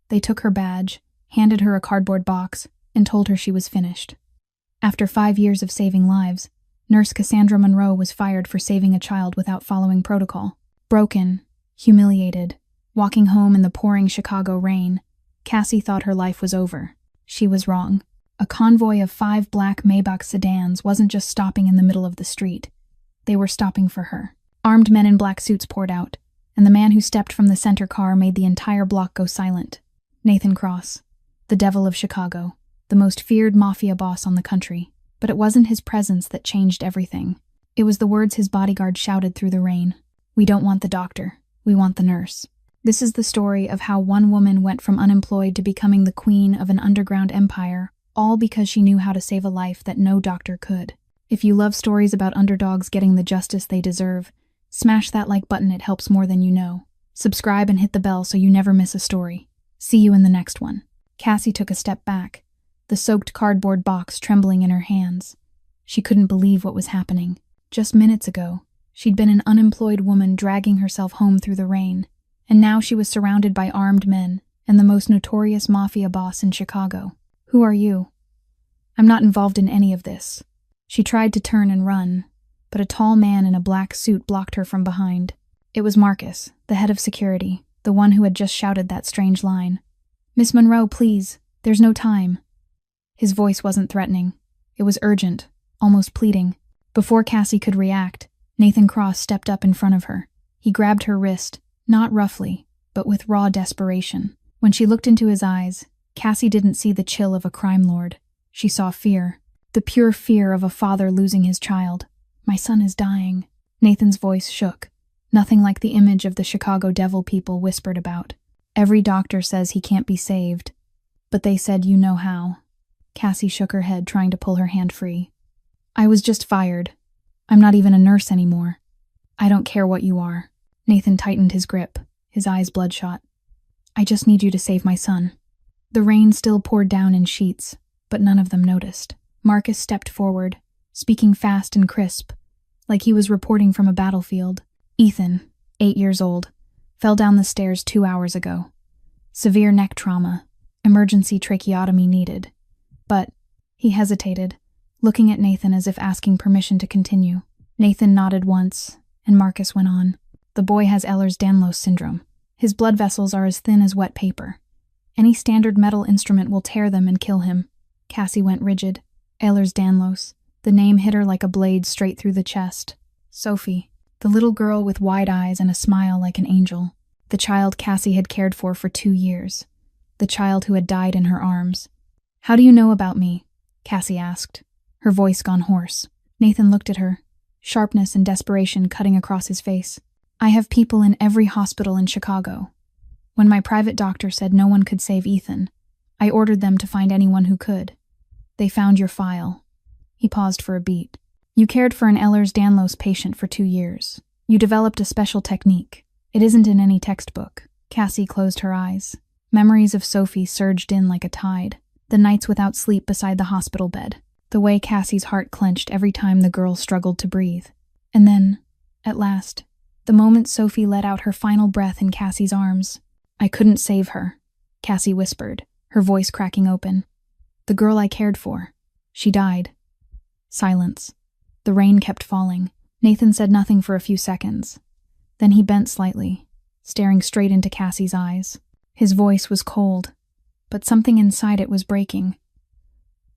They took her badge, handed her a cardboard box, and told her she was finished. After 5 years of saving lives, Nurse Cassandra Monroe was fired for saving a child without following protocol. Broken, humiliated, walking home in the pouring Chicago rain, Cassie thought her life was over. She was wrong. A convoy of 5 black Maybach sedans wasn't just stopping in the middle of the street. They were stopping for her. Armed men in black suits poured out, and the man who stepped from the center car made the entire block go silent. Nathan Cross, the devil of Chicago, the most feared mafia boss on the country. But it wasn't his presence that changed everything. It was the words his bodyguard shouted through the rain. "We don't want the doctor. We want the nurse." This is the story of how one woman went from unemployed to becoming the queen of an underground empire, all because she knew how to save a life that no doctor could. If you love stories about underdogs getting the justice they deserve, smash that like button, it helps more than you know. Subscribe and hit the bell so you never miss a story. See you in the next one. Cassie took a step back, the soaked cardboard box trembling in her hands. She couldn't believe what was happening. Just minutes ago, she'd been an unemployed woman dragging herself home through the rain, and now she was surrounded by armed men and the most notorious mafia boss in Chicago. "Who are you?" "I'm not involved in any of this." She tried to turn and run, but a tall man in a black suit blocked her from behind. It was Marcus, the head of security, the one who had just shouted that strange line. "Miss Monroe, please, there's no time." His voice wasn't threatening. It was urgent, almost pleading. Before Cassie could react, Nathan Cross stepped up in front of her. He grabbed her wrist, not roughly, but with raw desperation. When she looked into his eyes, Cassie didn't see the chill of a crime lord. She saw fear, the pure fear of a father losing his child. "My son is dying." Nathan's voice shook, nothing like the image of the Chicago devil people whispered about. "Every doctor says he can't be saved, but they said you know how." Cassie shook her head, trying to pull her hand free. "I was just fired. I'm not even a nurse anymore." "I don't care what you are." Nathan tightened his grip, his eyes bloodshot. "I just need you to save my son." The rain still poured down in sheets, but none of them noticed. Marcus stepped forward, speaking fast and crisp, like he was reporting from a battlefield. "Ethan, 8 years old, fell down the stairs 2 hours ago. Severe neck trauma, emergency tracheotomy needed." But he hesitated, looking at Nathan as if asking permission to continue. Nathan nodded once, and Marcus went on. "The boy has Ehlers-Danlos syndrome. His blood vessels are as thin as wet paper. Any standard metal instrument will tear them and kill him." Cassie went rigid. Ehlers-Danlos. The name hit her like a blade straight through the chest. Sophie, the little girl with wide eyes and a smile like an angel. The child Cassie had cared for 2 years. The child who had died in her arms. "How do you know about me?" Cassie asked, her voice gone hoarse. Nathan looked at her, sharpness and desperation cutting across his face. "I have people in every hospital in Chicago. When my private doctor said no one could save Ethan, I ordered them to find anyone who could. They found your file." He paused for a beat. "You cared for an Ehlers-Danlos patient for 2 years. You developed a special technique. It isn't in any textbook." Cassie closed her eyes. Memories of Sophie surged in like a tide. The nights without sleep beside the hospital bed. The way Cassie's heart clenched every time the girl struggled to breathe. And then, at last, the moment Sophie let out her final breath in Cassie's arms. "I couldn't save her," Cassie whispered, her voice cracking open. "The girl I cared for. She died." Silence. The rain kept falling. Nathan said nothing for a few seconds. Then he bent slightly, staring straight into Cassie's eyes. His voice was cold, but something inside it was breaking.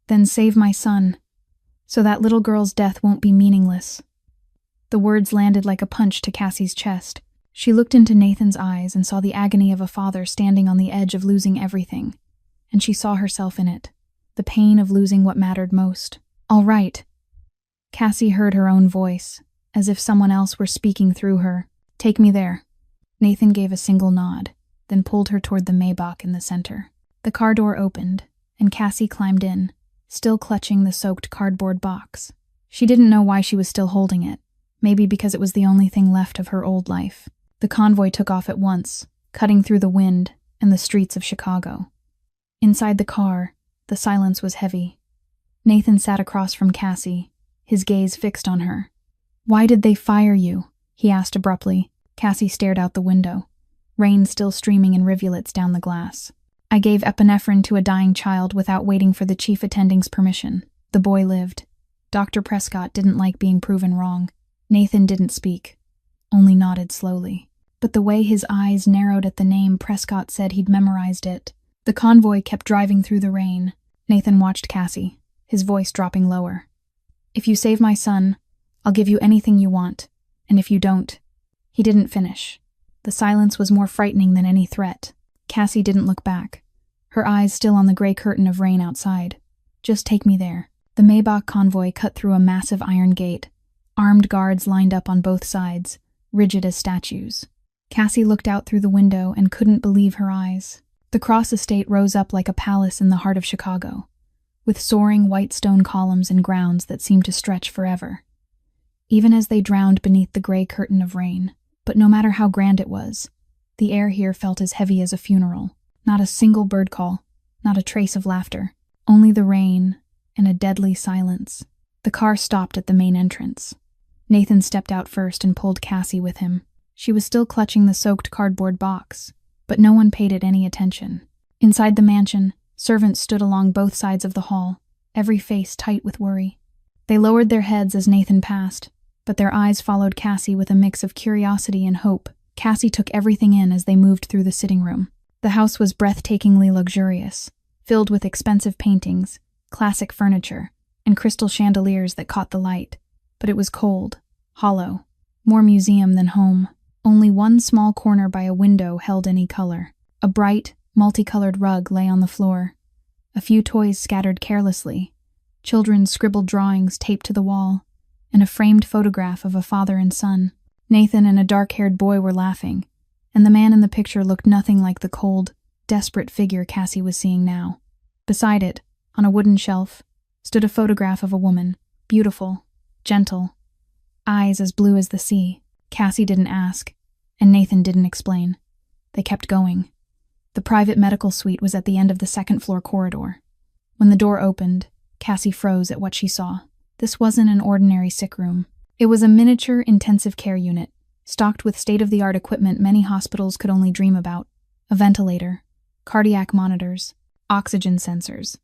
"Then save my son, so that little girl's death won't be meaningless." The words landed like a punch to Cassie's chest. She looked into Nathan's eyes and saw the agony of a father standing on the edge of losing everything, and she saw herself in it, the pain of losing what mattered most. "All right." Cassie heard her own voice, as if someone else were speaking through her. "Take me there." Nathan gave a single nod, then pulled her toward the Maybach in the center. The car door opened, and Cassie climbed in, still clutching the soaked cardboard box. She didn't know why she was still holding it, maybe because it was the only thing left of her old life. The convoy took off at once, cutting through the wind and the streets of Chicago. Inside the car, the silence was heavy. Nathan sat across from Cassie, his gaze fixed on her. "Why did they fire you?" he asked abruptly. Cassie stared out the window, rain still streaming in rivulets down the glass. I gave epinephrine to a dying child without waiting for the chief attending's permission. The boy lived. Dr. Prescott didn't like being proven wrong. Nathan didn't speak, only nodded slowly. But the way his eyes narrowed at the name, Prescott said he'd memorized it. The convoy kept driving through the rain. Nathan watched Cassie, his voice dropping lower. If you save my son, I'll give you anything you want. And if you don't... He didn't finish. The silence was more frightening than any threat. Cassie didn't look back, her eyes still on the gray curtain of rain outside. Just take me there. The Maybach convoy cut through a massive iron gate. Armed guards lined up on both sides, rigid as statues. Cassie looked out through the window and couldn't believe her eyes. The Cross Estate rose up like a palace in the heart of Chicago, with soaring white stone columns and grounds that seemed to stretch forever, even as they drowned beneath the gray curtain of rain. But no matter how grand it was, the air here felt as heavy as a funeral. Not a single bird call, not a trace of laughter, only the rain and a deadly silence. The car stopped at the main entrance. Nathan stepped out first and pulled Cassie with him. She was still clutching the soaked cardboard box, but no one paid it any attention. Inside the mansion, servants stood along both sides of the hall, every face tight with worry. They lowered their heads as Nathan passed, but their eyes followed Cassie with a mix of curiosity and hope. Cassie took everything in as they moved through the sitting room. The house was breathtakingly luxurious, filled with expensive paintings, classic furniture, and crystal chandeliers that caught the light. But it was cold, hollow, more museum than home. Only one small corner by a window held any color. A bright, multicolored rug lay on the floor. A few toys scattered carelessly, children's scribbled drawings taped to the wall, and a framed photograph of a father and son. Nathan and a dark-haired boy were laughing, and the man in the picture looked nothing like the cold, desperate figure Cassie was seeing now. Beside it, on a wooden shelf, stood a photograph of a woman, beautiful, gentle, eyes as blue as the sea. Cassie didn't ask, and Nathan didn't explain. They kept going. The private medical suite was at the end of the second-floor corridor. When the door opened, Cassie froze at what she saw. This wasn't an ordinary sick room. It was a miniature intensive care unit, stocked with state-of-the-art equipment many hospitals could only dream about. A ventilator, cardiac monitors, oxygen sensors,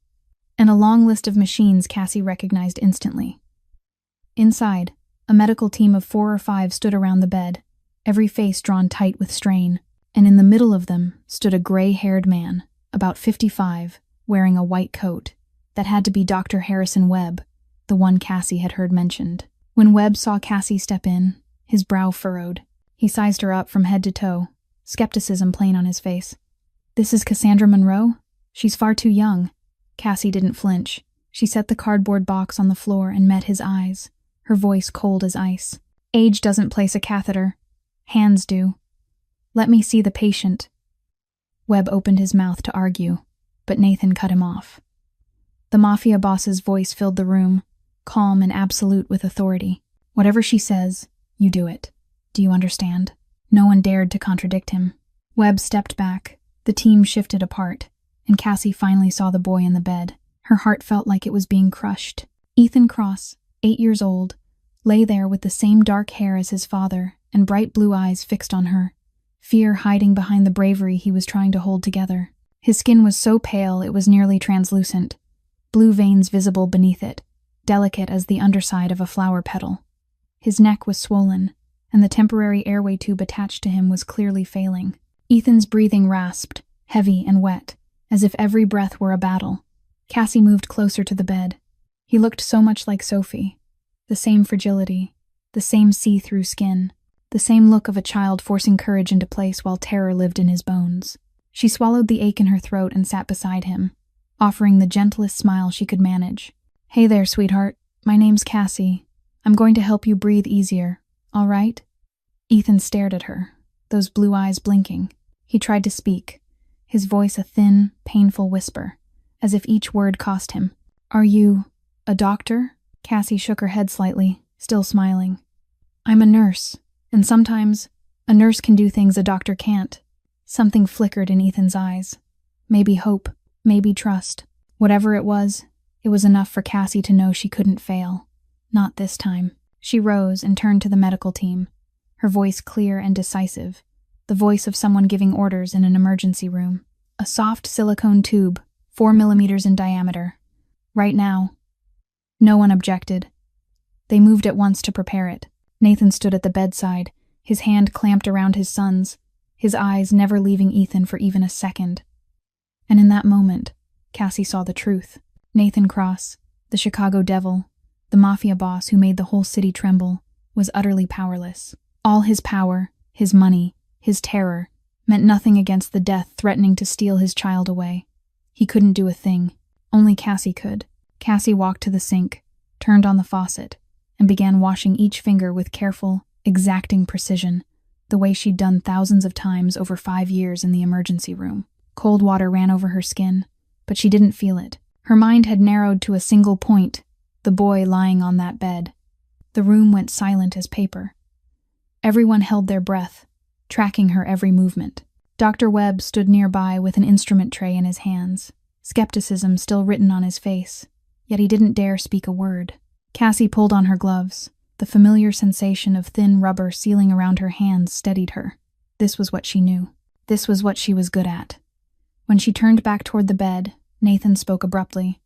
and a long list of machines Cassie recognized instantly. Inside, a medical team of 4 or 5 stood around the bed, every face drawn tight with strain, and in the middle of them stood a gray-haired man, about 55, wearing a white coat. That had to be Dr. Harrison Webb, the one Cassie had heard mentioned. When Webb saw Cassie step in, his brow furrowed. He sized her up from head to toe, skepticism plain on his face. "This is Cassandra Monroe? She's far too young." Cassie didn't flinch. She set the cardboard box on the floor and met his eyes, her voice cold as ice. "Age doesn't place a catheter. Hands do. Let me see the patient." Webb opened his mouth to argue, but Nathan cut him off. The mafia boss's voice filled the room, calm and absolute with authority. "Whatever she says, you do it. Do you understand?" No one dared to contradict him. Webb stepped back. The team shifted apart, and Cassie finally saw the boy in the bed. Her heart felt like it was being crushed. Ethan Cross, 8 years old, lay there with the same dark hair as his father and bright blue eyes fixed on her, fear hiding behind the bravery he was trying to hold together. His skin was so pale it was nearly translucent, blue veins visible beneath it, delicate as the underside of a flower petal. His neck was swollen, and the temporary airway tube attached to him was clearly failing. Ethan's breathing rasped, heavy and wet, as if every breath were a battle. Cassie moved closer to the bed. He looked so much like Sophie. The same fragility, the same see-through skin, the same look of a child forcing courage into place while terror lived in his bones. She swallowed the ache in her throat and sat beside him, offering the gentlest smile she could manage. "Hey there, sweetheart. My name's Cassie. I'm going to help you breathe easier, all right?" Ethan stared at her, those blue eyes blinking. He tried to speak, his voice a thin, painful whisper, as if each word cost him. "Are you a doctor?" Cassie shook her head slightly, still smiling. "I'm a nurse, and sometimes a nurse can do things a doctor can't." Something flickered in Ethan's eyes. Maybe hope, maybe trust. Whatever it was enough for Cassie to know she couldn't fail. Not this time. She rose and turned to the medical team, her voice clear and decisive, the voice of someone giving orders in an emergency room. "A soft silicone tube, 4 millimeters in diameter. Right now. No one objected. They moved at once to prepare it. Nathan stood at the bedside, his hand clamped around his son's, his eyes never leaving Ethan for even a second. And in that moment, Cassie saw the truth. Nathan Cross, the Chicago Devil, the mafia boss who made the whole city tremble, was utterly powerless. All his power, his money, his terror, meant nothing against the death threatening to steal his child away. He couldn't do a thing. Only Cassie could. Cassie walked to the sink, turned on the faucet, and began washing each finger with careful, exacting precision, the way she'd done thousands of times over 5 years in the emergency room. Cold water ran over her skin, but she didn't feel it. Her mind had narrowed to a single point, the boy lying on that bed. The room went silent as paper. Everyone held their breath, tracking her every movement. Dr. Webb stood nearby with an instrument tray in his hands, skepticism still written on his face, yet he didn't dare speak a word. Cassie pulled on her gloves. The familiar sensation of thin rubber sealing around her hands steadied her. This was what she knew. This was what she was good at. When she turned back toward the bed, Nathan spoke abruptly.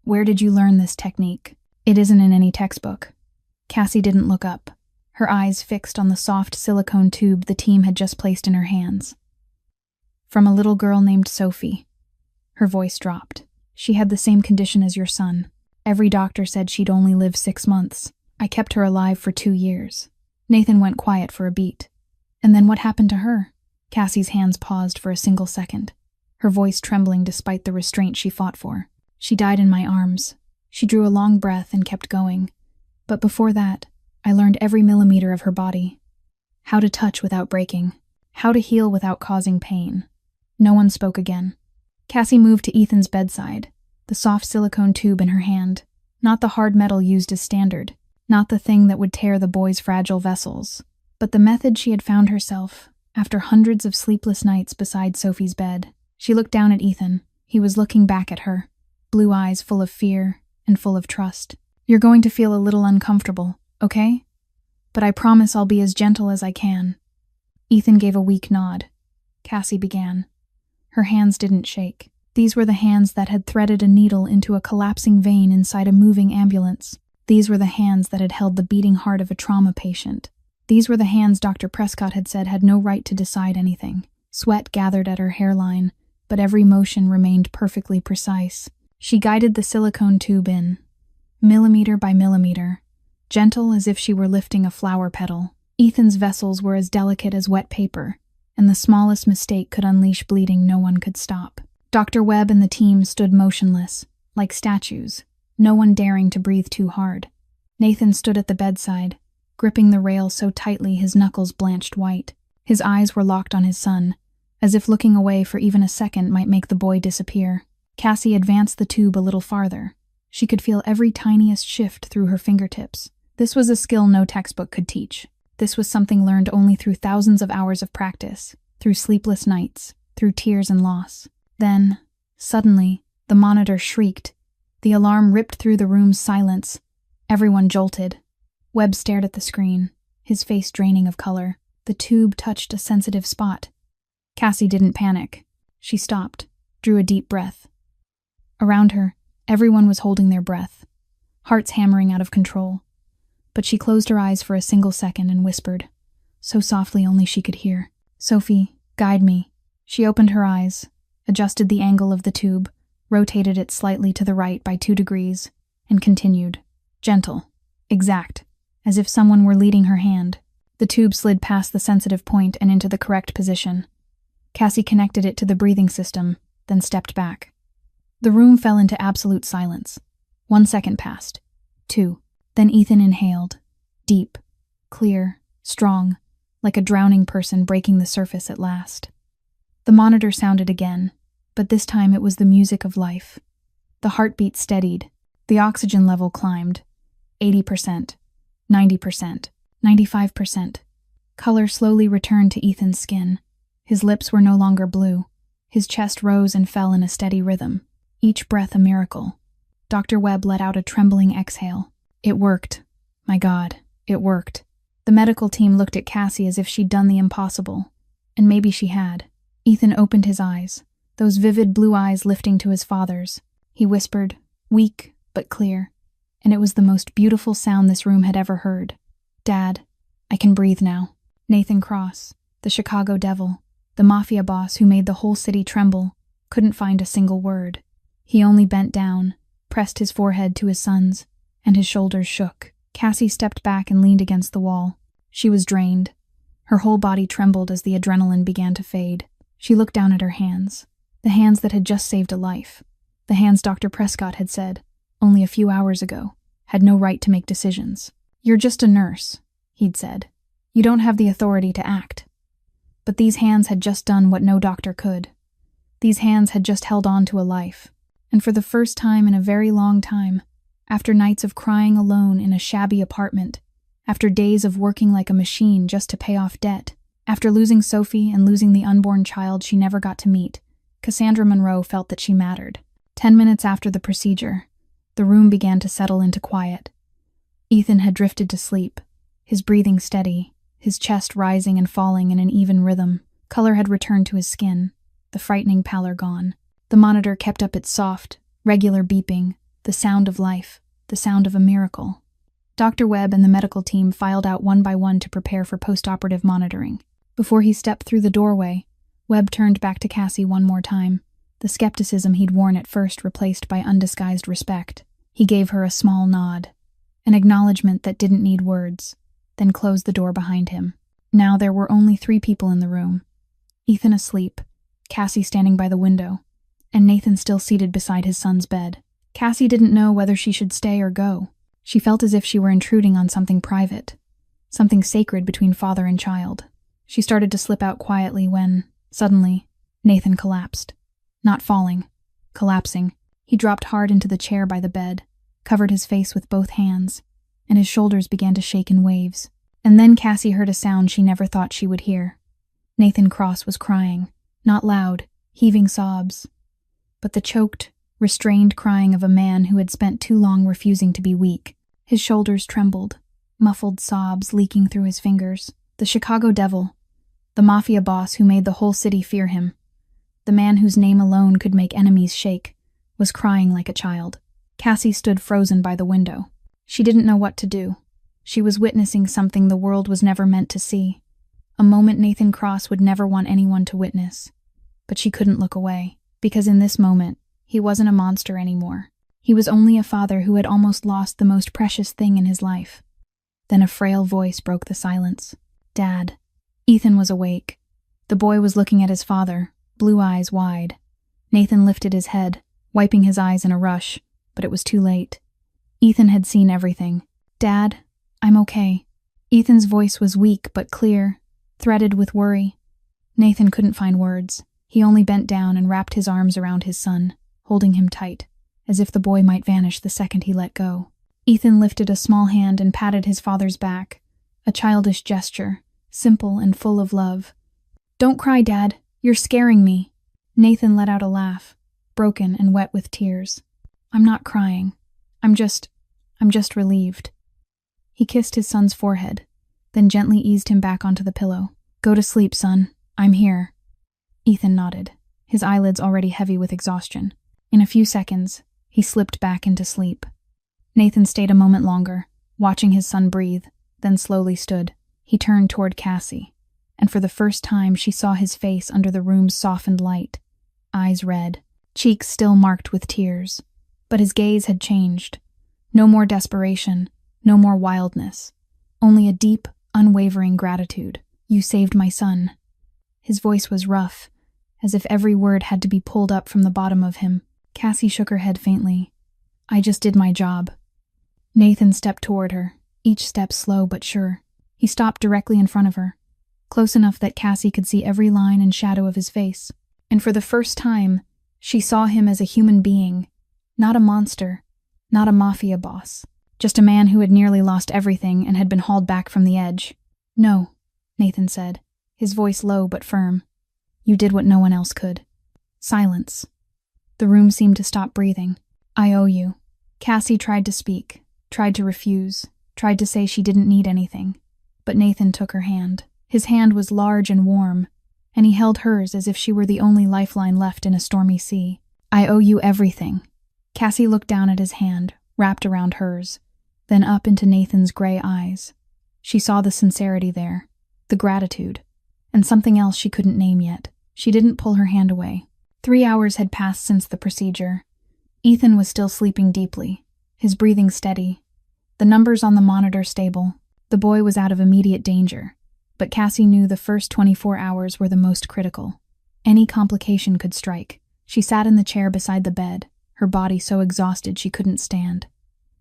"Where did you learn this technique?" "It isn't in any textbook." Cassie didn't look up, her eyes fixed on the soft silicone tube the team had just placed in her hands. "From a little girl named Sophie." Her voice dropped. "She had the same condition as your son. Every doctor said she'd only live 6 months. I kept her alive for 2 years. Nathan went quiet for a beat. "And then what happened to her?" Cassie's hands paused for a single second, her voice trembling despite the restraint she fought for. "She died in my arms." She drew a long breath and kept going. "But before that, I learned every millimeter of her body. How to touch without breaking. How to heal without causing pain." No one spoke again. Cassie moved to Ethan's bedside, the soft silicone tube in her hand, not the hard metal used as standard, not the thing that would tear the boy's fragile vessels, but the method she had found herself after hundreds of sleepless nights beside Sophie's bed. She looked down at Ethan. He was looking back at her, blue eyes full of fear and full of trust. "You're going to feel a little uncomfortable, okay? But I promise I'll be as gentle as I can." Ethan gave a weak nod. Cassie began. Her hands didn't shake. These were the hands that had threaded a needle into a collapsing vein inside a moving ambulance. These were the hands that had held the beating heart of a trauma patient. These were the hands Dr. Prescott had said had no right to decide anything. Sweat gathered at her hairline, but every motion remained perfectly precise. She guided the silicone tube in, millimeter by millimeter, gentle as if she were lifting a flower petal. Ethan's vessels were as delicate as wet paper, and the smallest mistake could unleash bleeding no one could stop. Dr. Webb and the team stood motionless, like statues, no one daring to breathe too hard. Nathan stood at the bedside, gripping the rail so tightly his knuckles blanched white. His eyes were locked on his son, as if looking away for even a second might make the boy disappear. Cassie advanced the tube a little farther. She could feel every tiniest shift through her fingertips. This was a skill no textbook could teach. This was something learned only through thousands of hours of practice, through sleepless nights, through tears and loss. Then, suddenly, the monitor shrieked. The alarm ripped through the room's silence. Everyone jolted. Webb stared at the screen, his face draining of color. The tube touched a sensitive spot. Cassie didn't panic. She stopped, drew a deep breath. Around her, everyone was holding their breath, hearts hammering out of control. But she closed her eyes for a single second and whispered, so softly only she could hear, "Sophie, guide me." She opened her eyes, adjusted the angle of the tube, rotated it slightly to the right by 2 degrees, and continued, gentle, exact, as if someone were leading her hand. The tube slid past the sensitive point and into the correct position. Cassie connected it to the breathing system, then stepped back. The room fell into absolute silence. 1 second passed. 2. Then Ethan inhaled, deep, clear, strong, like a drowning person breaking the surface at last. The monitor sounded again, but this time it was the music of life. The heartbeat steadied, the oxygen level climbed. 80%, 90%, 95%. Color slowly returned to Ethan's skin. His lips were no longer blue. His chest rose and fell in a steady rhythm, each breath a miracle. Dr. Webb let out a trembling exhale. It worked. My God, it worked. The medical team looked at Cassie as if she'd done the impossible. And maybe she had. Ethan opened his eyes, those vivid blue eyes lifting to his father's. He whispered, weak but clear, and it was the most beautiful sound this room had ever heard. Dad, I can breathe now. Nathan Cross, the Chicago devil, the mafia boss who made the whole city tremble, couldn't find a single word. He only bent down, pressed his forehead to his son's, and his shoulders shook. Cassie stepped back and leaned against the wall. She was drained. Her whole body trembled as the adrenaline began to fade. She looked down at her hands, the hands that had just saved a life, the hands Dr. Prescott had said, only a few hours ago, had no right to make decisions. You're just a nurse, he'd said. You don't have the authority to act. But these hands had just done what no doctor could. These hands had just held on to a life. And for the first time in a very long time, after nights of crying alone in a shabby apartment, after days of working like a machine just to pay off debt, after losing Sophie and losing the unborn child she never got to meet, Cassandra Monroe felt that she mattered. 10 minutes after the procedure, the room began to settle into quiet. Ethan had drifted to sleep, his breathing steady, his chest rising and falling in an even rhythm. Color had returned to his skin, the frightening pallor gone. The monitor kept up its soft, regular beeping, the sound of life, the sound of a miracle. Dr. Webb and the medical team filed out one by one to prepare for post-operative monitoring. Before he stepped through the doorway, Webb turned back to Cassie one more time, the skepticism he'd worn at first replaced by undisguised respect. He gave her a small nod, an acknowledgement that didn't need words, then closed the door behind him. Now there were only 3 people in the room. Ethan asleep, Cassie standing by the window, and Nathan still seated beside his son's bed. Cassie didn't know whether she should stay or go. She felt as if she were intruding on something private, something sacred between father and child. She started to slip out quietly when, suddenly, Nathan collapsed. Not falling, collapsing. He dropped hard into the chair by the bed, covered his face with both hands, and his shoulders began to shake in waves. And then Cassie heard a sound she never thought she would hear. Nathan Cross was crying, not loud, heaving sobs, but the choked, restrained crying of a man who had spent too long refusing to be weak. His shoulders trembled, muffled sobs leaking through his fingers. The Chicago devil, the mafia boss who made the whole city fear him, the man whose name alone could make enemies shake, was crying like a child. Cassie stood frozen by the window. She didn't know what to do. She was witnessing something the world was never meant to see, a moment Nathan Cross would never want anyone to witness. But she couldn't look away, because in this moment, he wasn't a monster anymore. He was only a father who had almost lost the most precious thing in his life. Then a frail voice broke the silence. Dad. Ethan was awake. The boy was looking at his father, blue eyes wide. Nathan lifted his head, wiping his eyes in a rush, but it was too late. Ethan had seen everything. Dad, I'm okay. Ethan's voice was weak but clear, threaded with worry. Nathan couldn't find words. He only bent down and wrapped his arms around his son, holding him tight, as if the boy might vanish the second he let go. Ethan lifted a small hand and patted his father's back, a childish gesture, simple and full of love. Don't cry, Dad. You're scaring me. Nathan let out a laugh, broken and wet with tears. I'm not crying. I'm just relieved. He kissed his son's forehead, then gently eased him back onto the pillow. Go to sleep, son. I'm here. Ethan nodded, his eyelids already heavy with exhaustion. In a few seconds, he slipped back into sleep. Nathan stayed a moment longer, watching his son breathe, then slowly stood. He turned toward Cassie, and for the first time she saw his face under the room's softened light, eyes red, cheeks still marked with tears. But his gaze had changed. No more desperation, no more wildness, only a deep, unwavering gratitude. You saved my son. His voice was rough, as if every word had to be pulled up from the bottom of him. Cassie shook her head faintly. I just did my job. Nathan stepped toward her, each step slow but sure. He stopped directly in front of her, close enough that Cassie could see every line and shadow of his face. And for the first time, she saw him as a human being, not a monster, not a mafia boss, just a man who had nearly lost everything and had been hauled back from the edge. No, Nathan said, his voice low but firm. You did what no one else could. Silence. The room seemed to stop breathing. I owe you. Cassie tried to speak, tried to refuse, tried to say she didn't need anything. But Nathan took her hand. His hand was large and warm, and he held hers as if she were the only lifeline left in a stormy sea. "I owe you everything." Cassie looked down at his hand, wrapped around hers, then up into Nathan's gray eyes. She saw the sincerity there, the gratitude, and something else she couldn't name yet. She didn't pull her hand away. 3 hours had passed since the procedure. Ethan was still sleeping deeply, his breathing steady, the numbers on the monitor stable. The boy was out of immediate danger, but Cassie knew the first 24 hours were the most critical. Any complication could strike. She sat in the chair beside the bed, her body so exhausted she couldn't stand.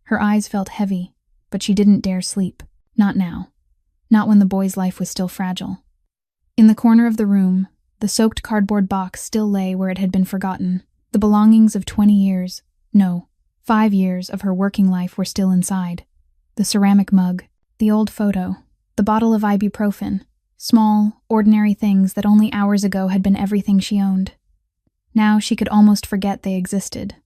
Her eyes felt heavy, but she didn't dare sleep. Not now. Not when the boy's life was still fragile. In the corner of the room, the soaked cardboard box still lay where it had been forgotten. The belongings of 20 years, no, 5 years of her working life were still inside. The ceramic mug, the old photo, the bottle of ibuprofen, small, ordinary things that only hours ago had been everything she owned. Now she could almost forget they existed.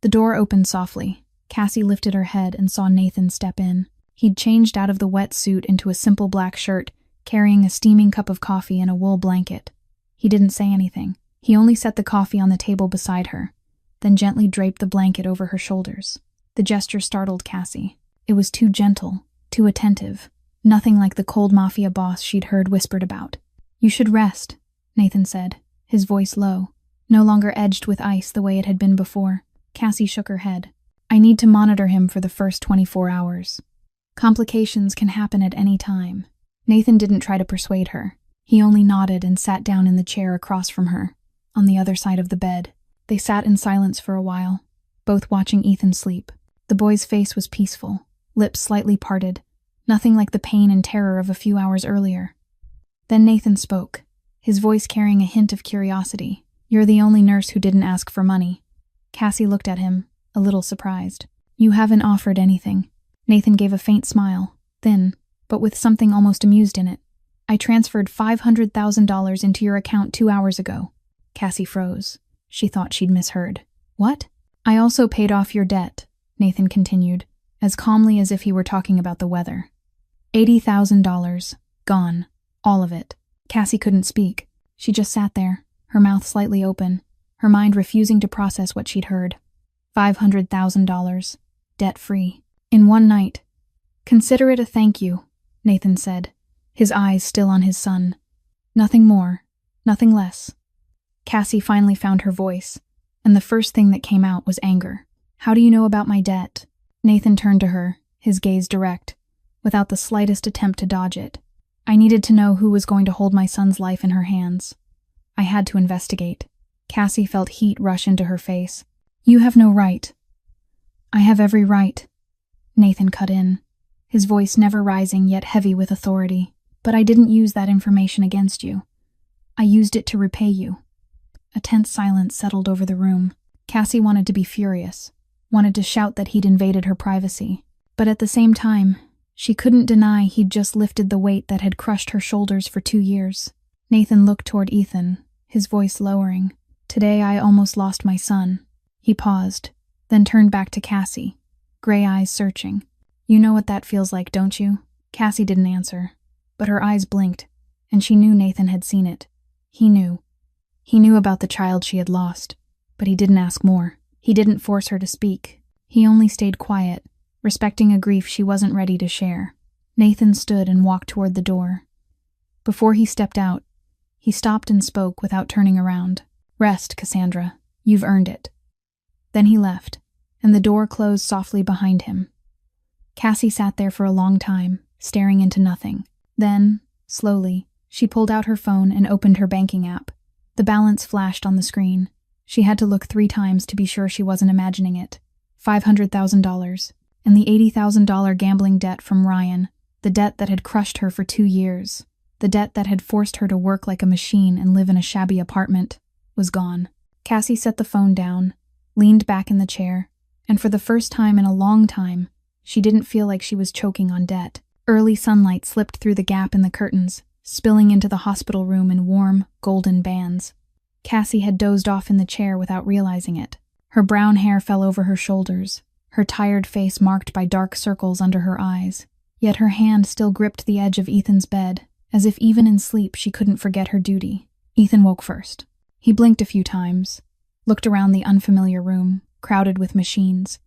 The door opened softly. Cassie lifted her head and saw Nathan step in. He'd changed out of the wet suit into a simple black shirt, carrying a steaming cup of coffee and a wool blanket. He didn't say anything. He only set the coffee on the table beside her, then gently draped the blanket over her shoulders. The gesture startled Cassie. It was too gentle, too attentive, nothing like the cold mafia boss she'd heard whispered about. "You should rest," Nathan said, his voice low, no longer edged with ice the way it had been before. Cassie shook her head. "I need to monitor him for the first 24 hours. Complications can happen at any time." Nathan didn't try to persuade her. He only nodded and sat down in the chair across from her, on the other side of the bed. They sat in silence for a while, both watching Ethan sleep. The boy's face was peaceful, lips slightly parted, nothing like the pain and terror of a few hours earlier. Then Nathan spoke, his voice carrying a hint of curiosity. "You're the only nurse who didn't ask for money." Cassie looked at him, a little surprised. "You haven't offered anything." Nathan gave a faint smile, thin, but with something almost amused in it. "I transferred $500,000 into your account 2 hours ago." Cassie froze. She thought she'd misheard. "What?" "I also paid off your debt," Nathan continued, as calmly as if he were talking about the weather. $80,000. Gone. All of it. Cassie couldn't speak. She just sat there, her mouth slightly open, her mind refusing to process what she'd heard. $500,000. Debt-free. In one night. "Consider it a thank you," Nathan said, his eyes still on his son. "Nothing more, nothing less." Cassie finally found her voice, and the first thing that came out was anger. "How do you know about my debt?" Nathan turned to her, his gaze direct, without the slightest attempt to dodge it. "I needed to know who was going to hold my son's life in her hands. I had to investigate." Cassie felt heat rush into her face. "You have no right." "I have every right," Nathan cut in, his voice never rising yet heavy with authority. "But I didn't use that information against you. I used it to repay you." A tense silence settled over the room. Cassie wanted to be furious, wanted to shout that he'd invaded her privacy, but at the same time, she couldn't deny he'd just lifted the weight that had crushed her shoulders for 2 years. Nathan looked toward Ethan, his voice lowering. "Today I almost lost my son." He paused, then turned back to Cassie, gray eyes searching. "You know what that feels like, don't you?" Cassie didn't answer, but her eyes blinked, and she knew Nathan had seen it. He knew. He knew about the child she had lost, but he didn't ask more. He didn't force her to speak. He only stayed quiet, respecting a grief she wasn't ready to share. Nathan stood and walked toward the door. Before he stepped out, he stopped and spoke without turning around. "Rest, Cassandra. You've earned it." Then he left, and the door closed softly behind him. Cassie sat there for a long time, staring into nothing. Then, slowly, she pulled out her phone and opened her banking app. The balance flashed on the screen. She had to look 3 times to be sure she wasn't imagining it. $500,000, and the $80,000 gambling debt from Ryan, the debt that had crushed her for 2 years, the debt that had forced her to work like a machine and live in a shabby apartment, was gone. Cassie set the phone down, leaned back in the chair, and for the first time in a long time, she didn't feel like she was choking on debt. Early sunlight slipped through the gap in the curtains, spilling into the hospital room in warm, golden bands. Cassie had dozed off in the chair without realizing it. Her brown hair fell over her shoulders, her tired face marked by dark circles under her eyes. Yet her hand still gripped the edge of Ethan's bed, as if even in sleep she couldn't forget her duty. Ethan woke first. He blinked a few times, looked around the unfamiliar room, crowded with machines,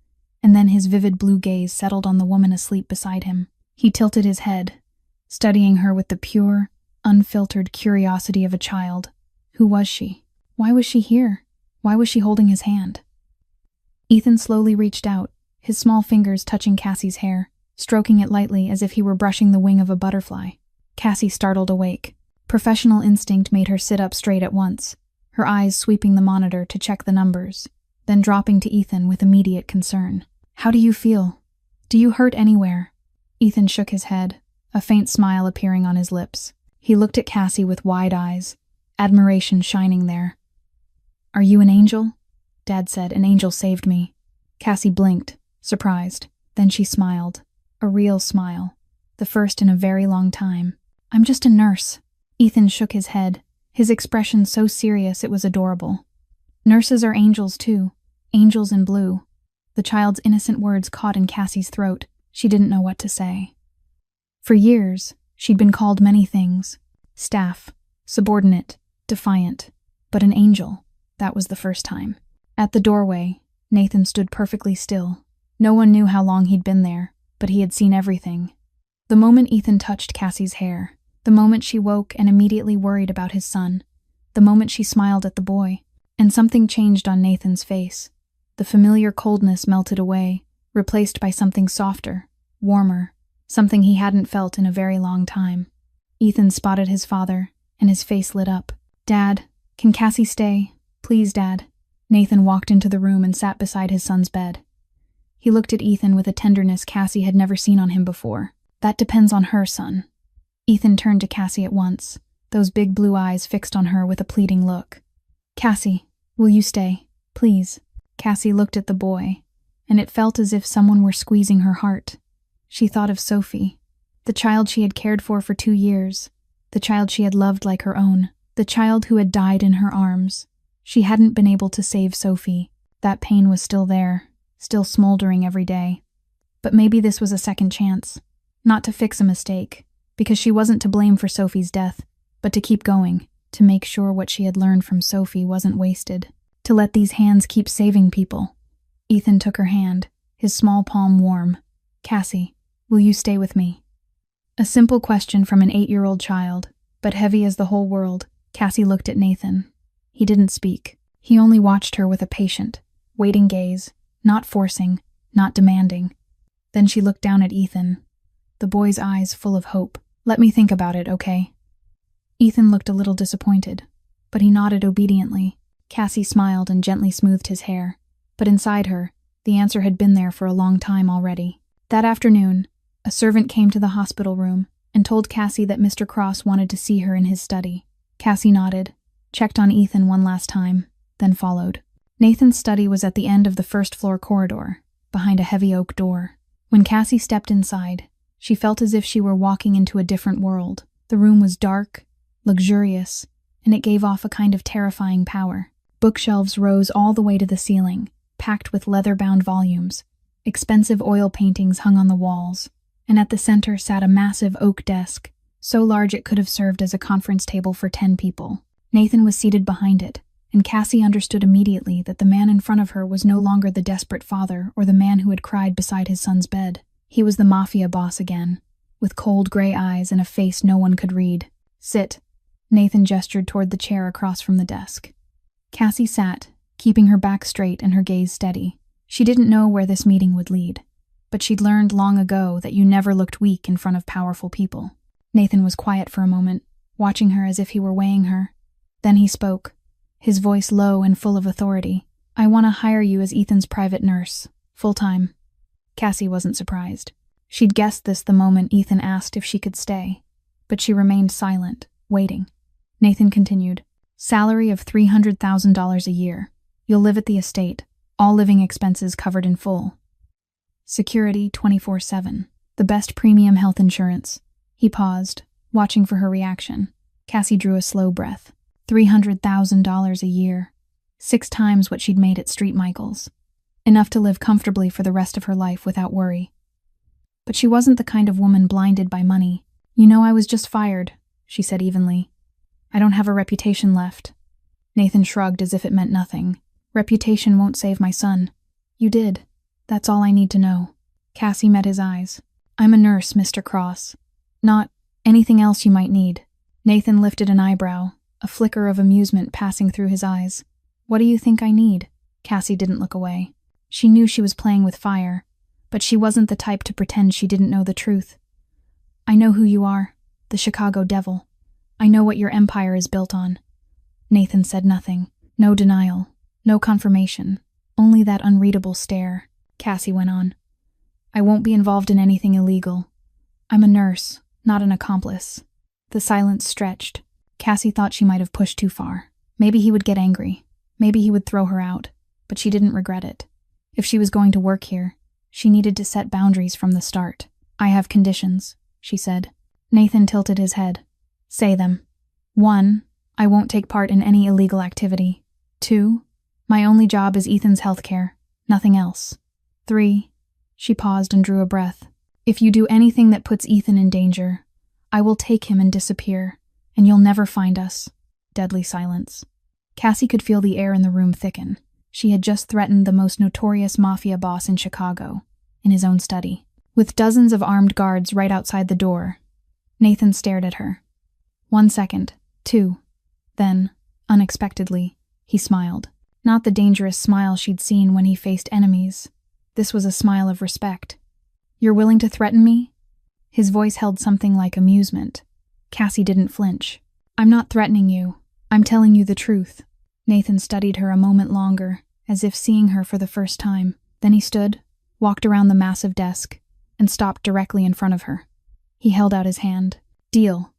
and then his vivid blue gaze settled on the woman asleep beside him. He tilted his head, studying her with the pure, unfiltered curiosity of a child. Who was she? Why was she here? Why was she holding his hand? Ethan slowly reached out, his small fingers touching Cassie's hair, stroking it lightly as if he were brushing the wing of a butterfly. Cassie startled awake. Professional instinct made her sit up straight at once, her eyes sweeping the monitor to check the numbers, then dropping to Ethan with immediate concern. "How do you feel? Do you hurt anywhere?" Ethan shook his head, a faint smile appearing on his lips. He looked at Cassie with wide eyes, admiration shining there. "Are you an angel?" Dad said. "An angel saved me." Cassie blinked, surprised. Then she smiled. A real smile. The first in a very long time. "I'm just a nurse." Ethan shook his head, his expression so serious it was adorable. "Nurses are angels too. Angels in blue." The child's innocent words caught in Cassie's throat. She didn't know what to say. For years, she'd been called many things. Staff, subordinate, defiant. But an angel, that was the first time. At the doorway, Nathan stood perfectly still. No one knew how long he'd been there, but he had seen everything. The moment Ethan touched Cassie's hair, the moment she woke and immediately worried about his son, the moment she smiled at the boy, and something changed on Nathan's face. The familiar coldness melted away, replaced by something softer, warmer, something he hadn't felt in a very long time. Ethan spotted his father, and his face lit up. "Dad, can Cassie stay? Please, Dad." Nathan walked into the room and sat beside his son's bed. He looked at Ethan with a tenderness Cassie had never seen on him before. "That depends on her, son." Ethan turned to Cassie at once, those big blue eyes fixed on her with a pleading look. "Cassie, will you stay? Please." Cassie looked at the boy, and it felt as if someone were squeezing her heart. She thought of Sophie, the child she had cared for 2 years, the child she had loved like her own, the child who had died in her arms. She hadn't been able to save Sophie. That pain was still there, still smoldering every day. But maybe this was a second chance, not to fix a mistake, because she wasn't to blame for Sophie's death, but to keep going, to make sure what she had learned from Sophie wasn't wasted, to let these hands keep saving people. Ethan took her hand, his small palm warm. "Cassie, will you stay with me?" A simple question from an 8-year-old child, but heavy as the whole world. Cassie looked at Nathan. He didn't speak. He only watched her with a patient, waiting gaze, not forcing, not demanding. Then she looked down at Ethan, the boy's eyes full of hope. "Let me think about it, okay?" Ethan looked a little disappointed, but he nodded obediently. Cassie smiled and gently smoothed his hair, but inside her, the answer had been there for a long time already. That afternoon, a servant came to the hospital room and told Cassie that Mr. Cross wanted to see her in his study. Cassie nodded, checked on Ethan one last time, then followed. Nathan's study was at the end of the first-floor corridor, behind a heavy oak door. When Cassie stepped inside, she felt as if she were walking into a different world. The room was dark, luxurious, and it gave off a kind of terrifying power. Bookshelves rose all the way to the ceiling, packed with leather-bound volumes. Expensive oil paintings hung on the walls, and at the center sat a massive oak desk, so large it could have served as a conference table for 10 people. Nathan was seated behind it, and Cassie understood immediately that the man in front of her was no longer the desperate father or the man who had cried beside his son's bed. He was the mafia boss again, with cold gray eyes and a face no one could read. "Sit." Nathan gestured toward the chair across from the desk. Cassie sat, keeping her back straight and her gaze steady. She didn't know where this meeting would lead, but she'd learned long ago that you never looked weak in front of powerful people. Nathan was quiet for a moment, watching her as if he were weighing her. Then he spoke, his voice low and full of authority. "I want to hire you as Ethan's private nurse, full-time." Cassie wasn't surprised. She'd guessed this the moment Ethan asked if she could stay, but she remained silent, waiting. Nathan continued, "Salary of $300,000 a year. You'll live at the estate, all living expenses covered in full. Security 24/7. The best premium health insurance." He paused, watching for her reaction. Cassie drew a slow breath. $300,000 a year. 6 times what she'd made at Street Michael's. Enough to live comfortably for the rest of her life without worry. But she wasn't the kind of woman blinded by money. "You know, I was just fired," she said evenly. I don't have a reputation left. Nathan shrugged as if it meant nothing. Reputation won't save my son. You did. That's all I need to know. Cassie met his eyes. I'm a nurse, Mr. Cross. Not anything else you might need. Nathan lifted an eyebrow, a flicker of amusement passing through his eyes. What do you think I need? Cassie didn't look away. She knew she was playing with fire, but she wasn't the type to pretend she didn't know the truth. I know who you are, the Chicago Devil. I know what your empire is built on. Nathan said nothing. No denial. No confirmation. Only that unreadable stare. Cassie went on. I won't be involved in anything illegal. I'm a nurse, not an accomplice. The silence stretched. Cassie thought she might have pushed too far. Maybe he would get angry. Maybe he would throw her out. But she didn't regret it. If she was going to work here, she needed to set boundaries from the start. I have conditions, she said. Nathan tilted his head. Say them. 1. I won't take part in any illegal activity. 2. My only job is Ethan's healthcare. Nothing else. 3. She paused and drew a breath. If you do anything that puts Ethan in danger, I will take him and disappear, and you'll never find us. Deadly silence. Cassie could feel the air in the room thicken. She had just threatened the most notorious mafia boss in Chicago, in his own study. With dozens of armed guards right outside the door, Nathan stared at her. 1 second, 2. Then, unexpectedly, he smiled. Not the dangerous smile she'd seen when he faced enemies. This was a smile of respect. You're willing to threaten me? His voice held something like amusement. Cassie didn't flinch. I'm not threatening you. I'm telling you the truth. Nathan studied her a moment longer, as if seeing her for the first time. Then he stood, walked around the massive desk, and stopped directly in front of her. He held out his hand. Deal.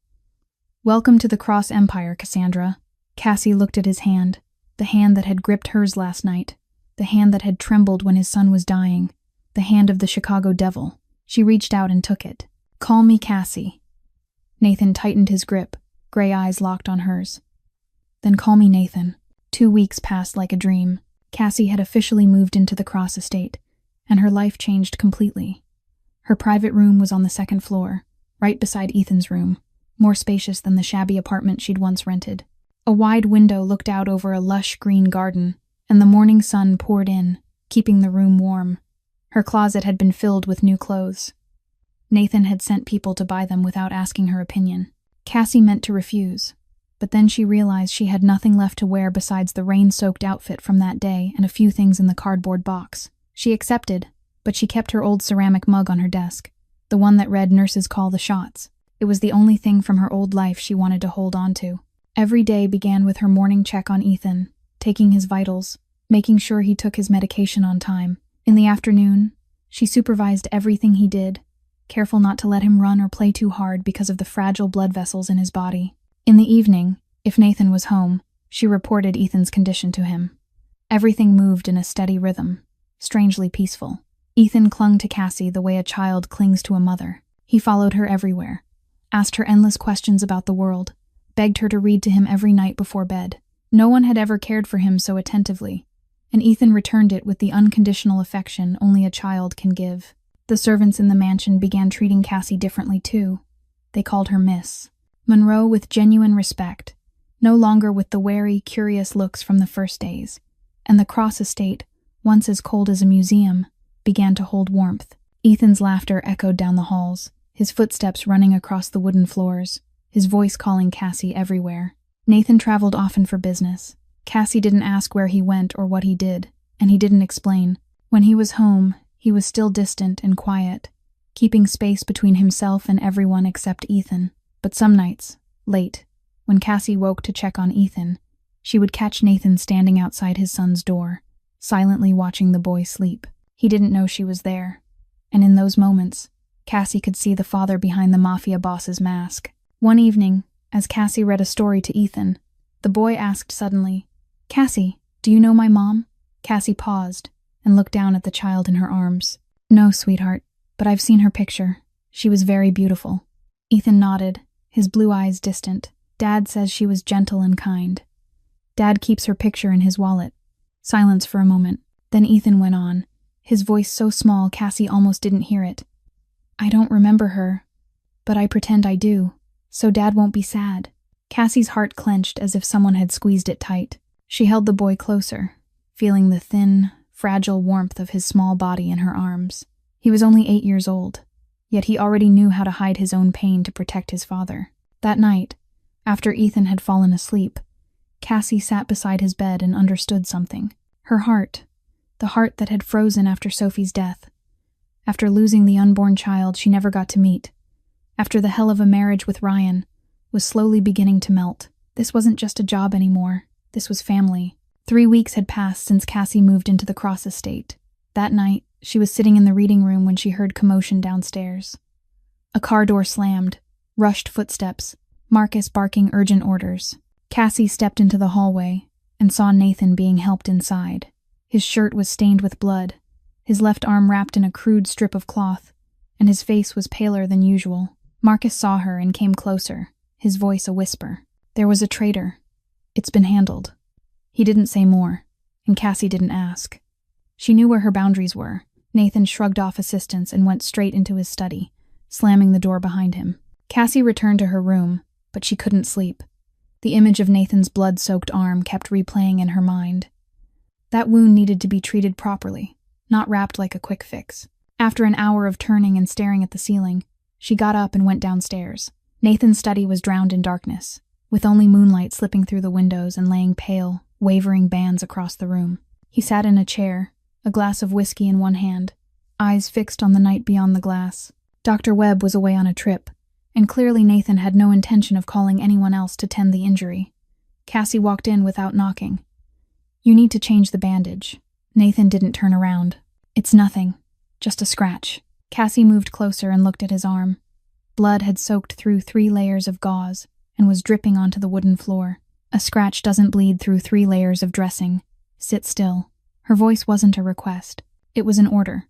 Welcome to the Cross Empire, Cassandra. Cassie looked at his hand, the hand that had gripped hers last night, the hand that had trembled when his son was dying, the hand of the Chicago Devil. She reached out and took it. Call me Cassie. Nathan tightened his grip, gray eyes locked on hers. Then call me Nathan. 2 weeks passed like a dream. Cassie had officially moved into the Cross estate, and her life changed completely. Her private room was on the 2nd floor, right beside Ethan's room, more spacious than the shabby apartment she'd once rented. A wide window looked out over a lush green garden, and the morning sun poured in, keeping the room warm. Her closet had been filled with new clothes. Nathan had sent people to buy them without asking her opinion. Cassie meant to refuse, but then she realized she had nothing left to wear besides the rain-soaked outfit from that day and a few things in the cardboard box. She accepted, but she kept her old ceramic mug on her desk, the one that read "Nurses Call the Shots." It was the only thing from her old life she wanted to hold on to. Every day began with her morning check on Ethan, taking his vitals, making sure he took his medication on time. In the afternoon, she supervised everything he did, careful not to let him run or play too hard because of the fragile blood vessels in his body. In the evening, if Nathan was home, she reported Ethan's condition to him. Everything moved in a steady rhythm, strangely peaceful. Ethan clung to Cassie the way a child clings to a mother. He followed her everywhere, asked her endless questions about the world, begged her to read to him every night before bed. No one had ever cared for him so attentively, and Ethan returned it with the unconditional affection only a child can give. The servants in the mansion began treating Cassie differently too. They called her Miss Monroe with genuine respect, no longer with the wary, curious looks from the first days, and the Cross estate, once as cold as a museum, began to hold warmth. Ethan's laughter echoed down the halls, his footsteps running across the wooden floors, his voice calling Cassie everywhere. Nathan traveled often for business. Cassie didn't ask where he went or what he did, and he didn't explain. When he was home, he was still distant and quiet, keeping space between himself and everyone except Ethan. But some nights, late, when Cassie woke to check on Ethan, she would catch Nathan standing outside his son's door, silently watching the boy sleep. He didn't know she was there, and in those moments, Cassie could see the father behind the mafia boss's mask. One evening, as Cassie read a story to Ethan, the boy asked suddenly, "Cassie, do you know my mom?" Cassie paused and looked down at the child in her arms. "No, sweetheart, but I've seen her picture. She was very beautiful." Ethan nodded, his blue eyes distant. "Dad says she was gentle and kind. Dad keeps her picture in his wallet." Silence for a moment. Then Ethan went on, his voice so small Cassie almost didn't hear it. "I don't remember her, but I pretend I do. So Dad won't be sad. Cassie's heart clenched as if someone had squeezed it tight. She held the boy closer, feeling the thin, fragile warmth of his small body in her arms. He was only 8 years old, yet he already knew how to hide his own pain to protect his father. That night, after Ethan had fallen asleep, Cassie sat beside his bed and understood something. Her heart, the heart that had frozen after Sophie's death, after losing the unborn child she never got to meet, after the hell of a marriage with Ryan, was slowly beginning to melt. This wasn't just a job anymore. This was family. 3 weeks had passed since Cassie moved into the Cross estate. That night, she was sitting in the reading room when she heard commotion downstairs. A car door slammed, rushed footsteps, Marcus barking urgent orders. Cassie stepped into the hallway and saw Nathan being helped inside. His shirt was stained with blood, his left arm wrapped in a crude strip of cloth, and his face was paler than usual. Marcus saw her and came closer, his voice a whisper. There was a traitor. It's been handled. He didn't say more, and Cassie didn't ask. She knew where her boundaries were. Nathan shrugged off assistance and went straight into his study, slamming the door behind him. Cassie returned to her room, but she couldn't sleep. The image of Nathan's blood-soaked arm kept replaying in her mind. That wound needed to be treated properly, not wrapped like a quick fix. After an hour of turning and staring at the ceiling, she got up and went downstairs. Nathan's study was drowned in darkness, with only moonlight slipping through the windows and laying pale, wavering bands across the room. He sat in a chair, a glass of whiskey in one hand, eyes fixed on the night beyond the glass. Dr. Webb was away on a trip, and clearly Nathan had no intention of calling anyone else to tend the injury. Cassie walked in without knocking. "You need to change the bandage." Nathan didn't turn around. "It's nothing, just a scratch." Cassie moved closer and looked at his arm. Blood had soaked through 3 layers of gauze and was dripping onto the wooden floor. "A scratch doesn't bleed through 3 layers of dressing. Sit still." Her voice wasn't a request. It was an order.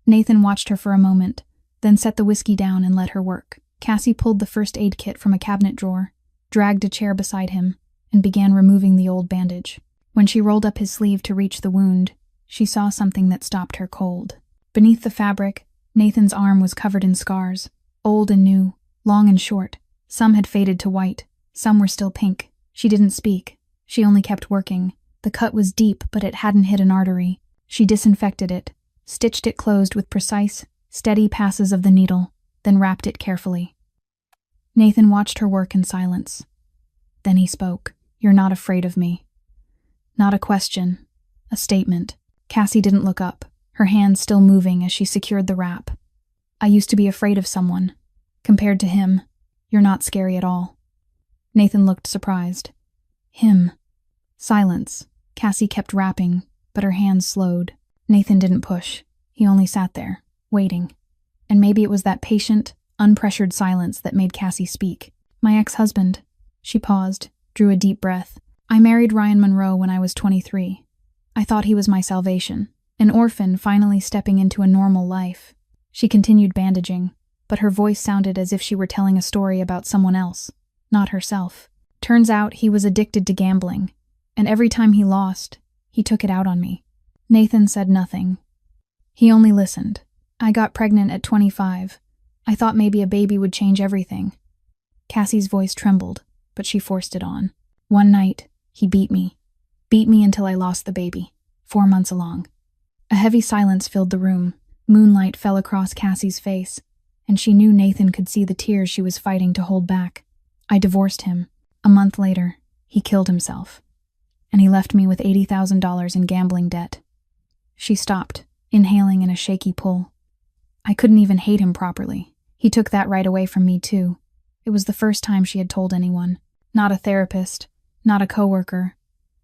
Nathan watched her for a moment, then set the whiskey down and let her work. Cassie pulled the first aid kit from a cabinet drawer, dragged a chair beside him, and began removing the old bandage. When she rolled up his sleeve to reach the wound, she saw something that stopped her cold. Beneath the fabric, Nathan's arm was covered in scars, old and new, long and short. Some had faded to white, some were still pink. She didn't speak. She only kept working. The cut was deep, but it hadn't hit an artery. She disinfected it, stitched it closed with precise, steady passes of the needle, then wrapped it carefully. Nathan watched her work in silence. Then he spoke. "You're not afraid of me." Not a question, a statement. Cassie didn't look up, her hands still moving as she secured the wrap. "I used to be afraid of someone. Compared to him, you're not scary at all." Nathan looked surprised. "Him." Silence. Cassie kept wrapping, but her hands slowed. Nathan didn't push. He only sat there, waiting. And maybe it was that patient, unpressured silence that made Cassie speak. "My ex-husband." She paused, drew a deep breath. "I married Ryan Monroe when I was 23. I thought he was my salvation, an orphan finally stepping into a normal life." She continued bandaging, but her voice sounded as if she were telling a story about someone else, not herself. "Turns out he was addicted to gambling, and every time he lost, he took it out on me." Nathan said nothing. He only listened. "I got pregnant at 25. I thought maybe a baby would change everything." Cassie's voice trembled, but she forced it on. "One night, he beat me until I lost the baby, 4 months along." A heavy silence filled the room. Moonlight fell across Cassie's face, and she knew Nathan could see the tears she was fighting to hold back. "I divorced him. A month later, he killed himself. And he left me with $80,000 in gambling debt." She stopped, inhaling in a shaky pull. "I couldn't even hate him properly. He took that right away from me, too." It was the first time she had told anyone. Not a therapist, not a coworker,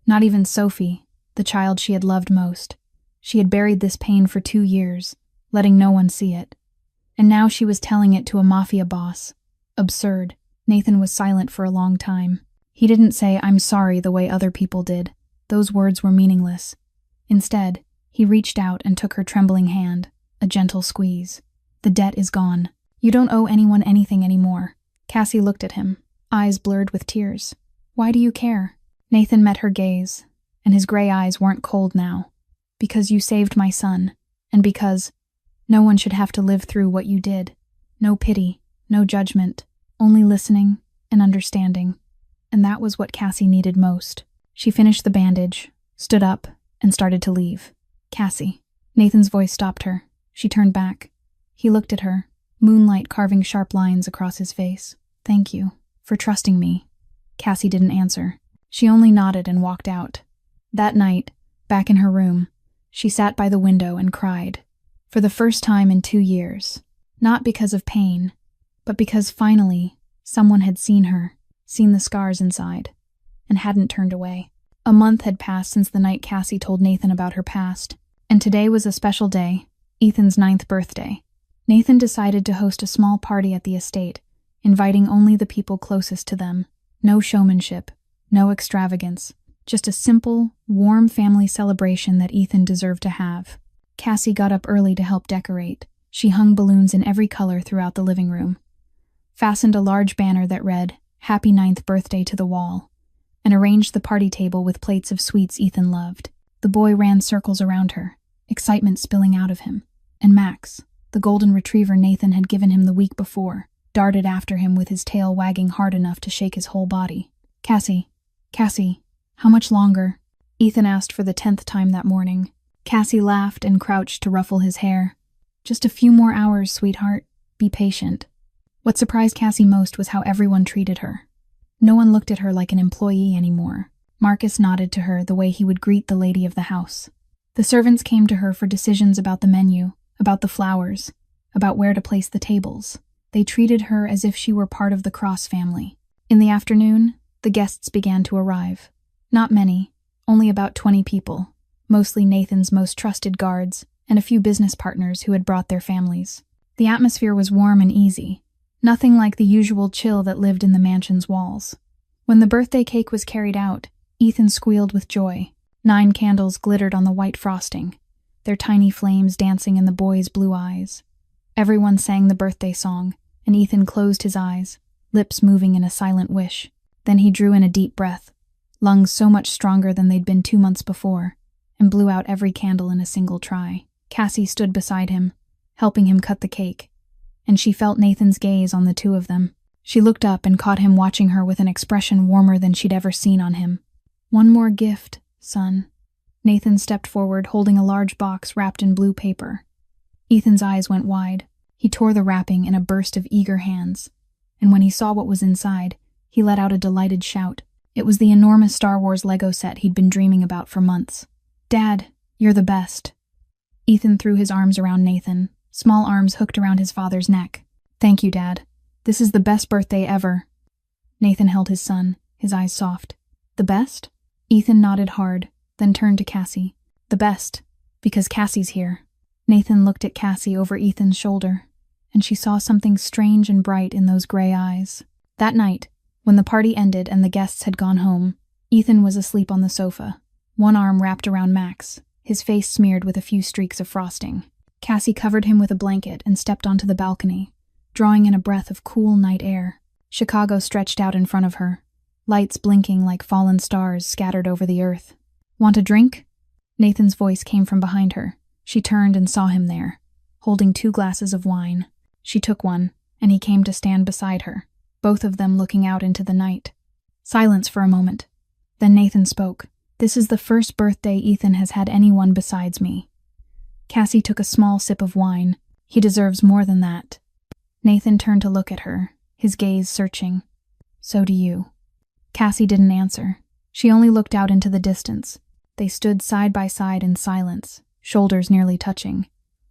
not even Sophie, the child she had loved most. She had buried this pain for 2 years, letting no one see it. And now she was telling it to a mafia boss. Absurd. Nathan was silent for a long time. He didn't say, "I'm sorry," the way other people did. Those words were meaningless. Instead, he reached out and took her trembling hand, a gentle squeeze. "The debt is gone. You don't owe anyone anything anymore." Cassie looked at him, eyes blurred with tears. "Why do you care?" Nathan met her gaze, and his gray eyes weren't cold now. "Because you saved my son, and because no one should have to live through what you did. No pity, no judgment, only listening and understanding. And that was what Cassie needed most. She finished the bandage, stood up, and started to leave. Cassie. Nathan's voice stopped her. She turned back. He looked at her, moonlight carving sharp lines across his face. Thank you for trusting me. Cassie didn't answer. She only nodded and walked out. That night, back in her room, she sat by the window and cried. For the first time in 2 years. Not because of pain, but because finally, someone had seen her, seen the scars inside, and hadn't turned away. A month had passed since the night Cassie told Nathan about her past, and today was a special day, Ethan's 9th birthday. Nathan decided to host a small party at the estate, inviting only the people closest to them. No showmanship, no extravagance, just a simple, warm family celebration that Ethan deserved to have. Cassie got up early to help decorate. She hung balloons in every color throughout the living room, fastened a large banner that read, "Happy 9th birthday" to the wall, and arranged the party table with plates of sweets Ethan loved. The boy ran circles around her, excitement spilling out of him, and Max, the golden retriever Nathan had given him the week before, darted after him with his tail wagging hard enough to shake his whole body. Cassie, how much longer?" Ethan asked for the 10th time that morning. Cassie laughed and crouched to ruffle his hair. "Just a few more hours, sweetheart. Be patient." What surprised Cassie most was how everyone treated her. No one looked at her like an employee anymore. Marcus nodded to her the way he would greet the lady of the house. The servants came to her for decisions about the menu, about the flowers, about where to place the tables. They treated her as if she were part of the Cross family. In the afternoon, the guests began to arrive. Not many, only about 20 people, mostly Nathan's most trusted guards and a few business partners who had brought their families. The atmosphere was warm and easy, nothing like the usual chill that lived in the mansion's walls. When the birthday cake was carried out, Ethan squealed with joy. 9 candles glittered on the white frosting, their tiny flames dancing in the boy's blue eyes. Everyone sang the birthday song, and Ethan closed his eyes, lips moving in a silent wish. Then he drew in a deep breath, lungs so much stronger than they'd been 2 months before, and blew out every candle in a single try. Cassie stood beside him, helping him cut the cake, and she felt Nathan's gaze on the two of them. She looked up and caught him watching her with an expression warmer than she'd ever seen on him. "One more gift, son." Nathan stepped forward, holding a large box wrapped in blue paper. Ethan's eyes went wide. He tore the wrapping in a burst of eager hands, and when he saw what was inside, he let out a delighted shout. It was the enormous Star Wars Lego set he'd been dreaming about for months. "Dad, you're the best." Ethan threw his arms around Nathan, small arms hooked around his father's neck. "Thank you, Dad. This is the best birthday ever." Nathan held his son, his eyes soft. "The best?" Ethan nodded hard, then turned to Cassie. "The best, because Cassie's here." Nathan looked at Cassie over Ethan's shoulder, and she saw something strange and bright in those gray eyes. That night, when the party ended and the guests had gone home, Ethan was asleep on the sofa, one arm wrapped around Max, his face smeared with a few streaks of frosting. Cassie covered him with a blanket and stepped onto the balcony, drawing in a breath of cool night air. Chicago stretched out in front of her, lights blinking like fallen stars scattered over the earth. "Want a drink?" Nathan's voice came from behind her. She turned and saw him there, holding 2 glasses of wine. She took one, and he came to stand beside her, both of them looking out into the night. Silence for a moment. Then Nathan spoke. "This is the first birthday Ethan has had anyone besides me." Cassie took a small sip of wine. "He deserves more than that." Nathan turned to look at her, his gaze searching. "So do you." Cassie didn't answer. She only looked out into the distance. They stood side by side in silence, shoulders nearly touching,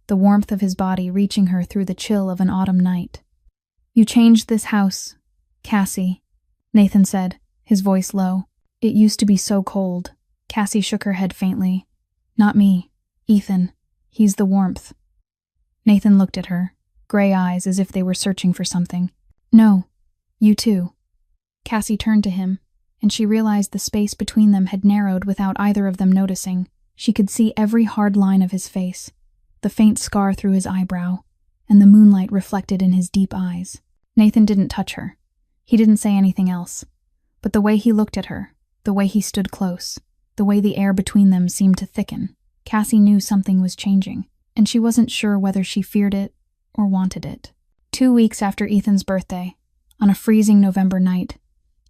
the warmth of his body reaching her through the chill of an autumn night. "You changed this house, Cassie," Nathan said, his voice low. "It used to be so cold." Cassie shook her head faintly. "Not me, Ethan. He's the warmth." Nathan looked at her, gray eyes as if they were searching for something. "No, you too." Cassie turned to him, and she realized the space between them had narrowed without either of them noticing. She could see every hard line of his face, the faint scar through his eyebrow, and the moonlight reflected in his deep eyes. Nathan didn't touch her. He didn't say anything else. But the way he looked at her, the way he stood close, the way the air between them seemed to thicken, Cassie knew something was changing, and she wasn't sure whether she feared it or wanted it. 2 weeks after Ethan's birthday, On a freezing November night,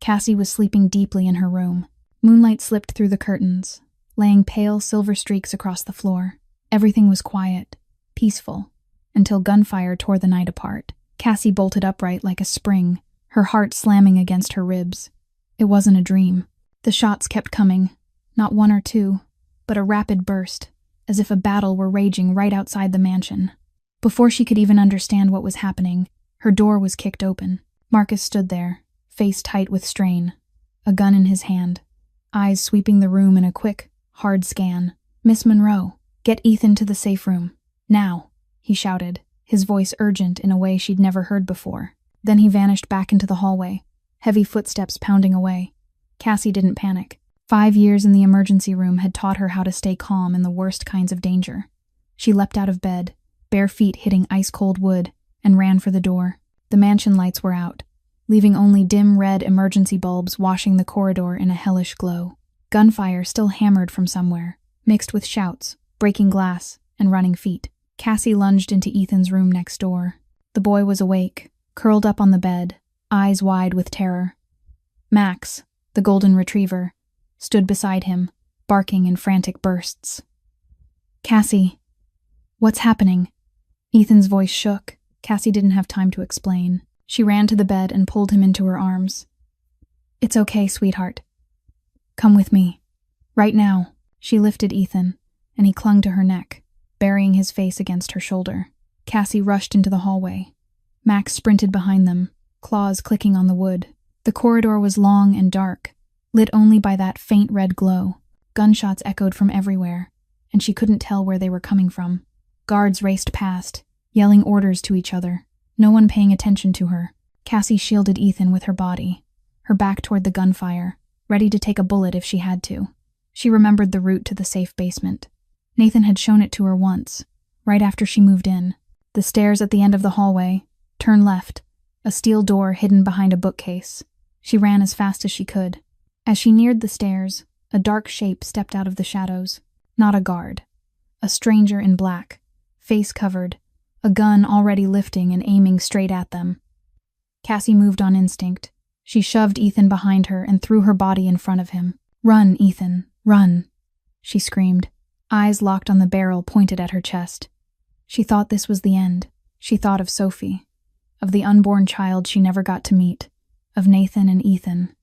Cassie was sleeping deeply in her room. Moonlight slipped through the curtains, laying pale silver streaks across the floor. Everything was quiet, peaceful, until gunfire tore the night apart. Cassie bolted upright like a spring, her heart slamming against her ribs. It wasn't a dream. The shots kept coming, not one or two, but a rapid burst, as if a battle were raging right outside the mansion. Before she could even understand what was happening, her door was kicked open. Marcus stood there, face tight with strain, a gun in his hand, eyes sweeping the room in a quick, hard scan. "Miss Monroe, get Ethan to the safe room. Now," he shouted, his voice urgent in a way she'd never heard before. Then he vanished back into the hallway, heavy footsteps pounding away. Cassie didn't panic. 5 years in the emergency room had taught her how to stay calm in the worst kinds of danger. She leapt out of bed, bare feet hitting ice-cold wood, and ran for the door. The mansion lights were out, leaving only dim red emergency bulbs washing the corridor in a hellish glow. Gunfire still hammered from somewhere, mixed with shouts, breaking glass, and running feet. Cassie lunged into Ethan's room next door. The boy was awake, curled up on the bed, eyes wide with terror. Max, the golden retriever, stood beside him, barking in frantic bursts. "Cassie, what's happening?" Ethan's voice shook. Cassie didn't have time to explain. She ran to the bed and pulled him into her arms. "It's okay, sweetheart. Come with me. Right now." She lifted Ethan, and he clung to her neck, burying his face against her shoulder. Cassie rushed into the hallway. Max sprinted behind them, claws clicking on the wood. The corridor was long and dark, lit only by that faint red glow. Gunshots echoed from everywhere, and she couldn't tell where they were coming from. Guards raced past, yelling orders to each other, no one paying attention to her. Cassie shielded Ethan with her body, her back toward the gunfire, ready to take a bullet if she had to. She remembered the route to the safe basement. Nathan had shown it to her once, right after she moved in. The stairs at the end of the hallway, turn left, a steel door hidden behind a bookcase. She ran as fast as she could. As she neared the stairs, a dark shape stepped out of the shadows. Not a guard. A stranger in black, face covered, a gun already lifting and aiming straight at them. Cassie moved on instinct. She shoved Ethan behind her and threw her body in front of him. "Run, Ethan, run," she screamed, eyes locked on the barrel pointed at her chest. She thought this was the end. She thought of Sophie, of the unborn child she never got to meet, of Nathan and Ethan.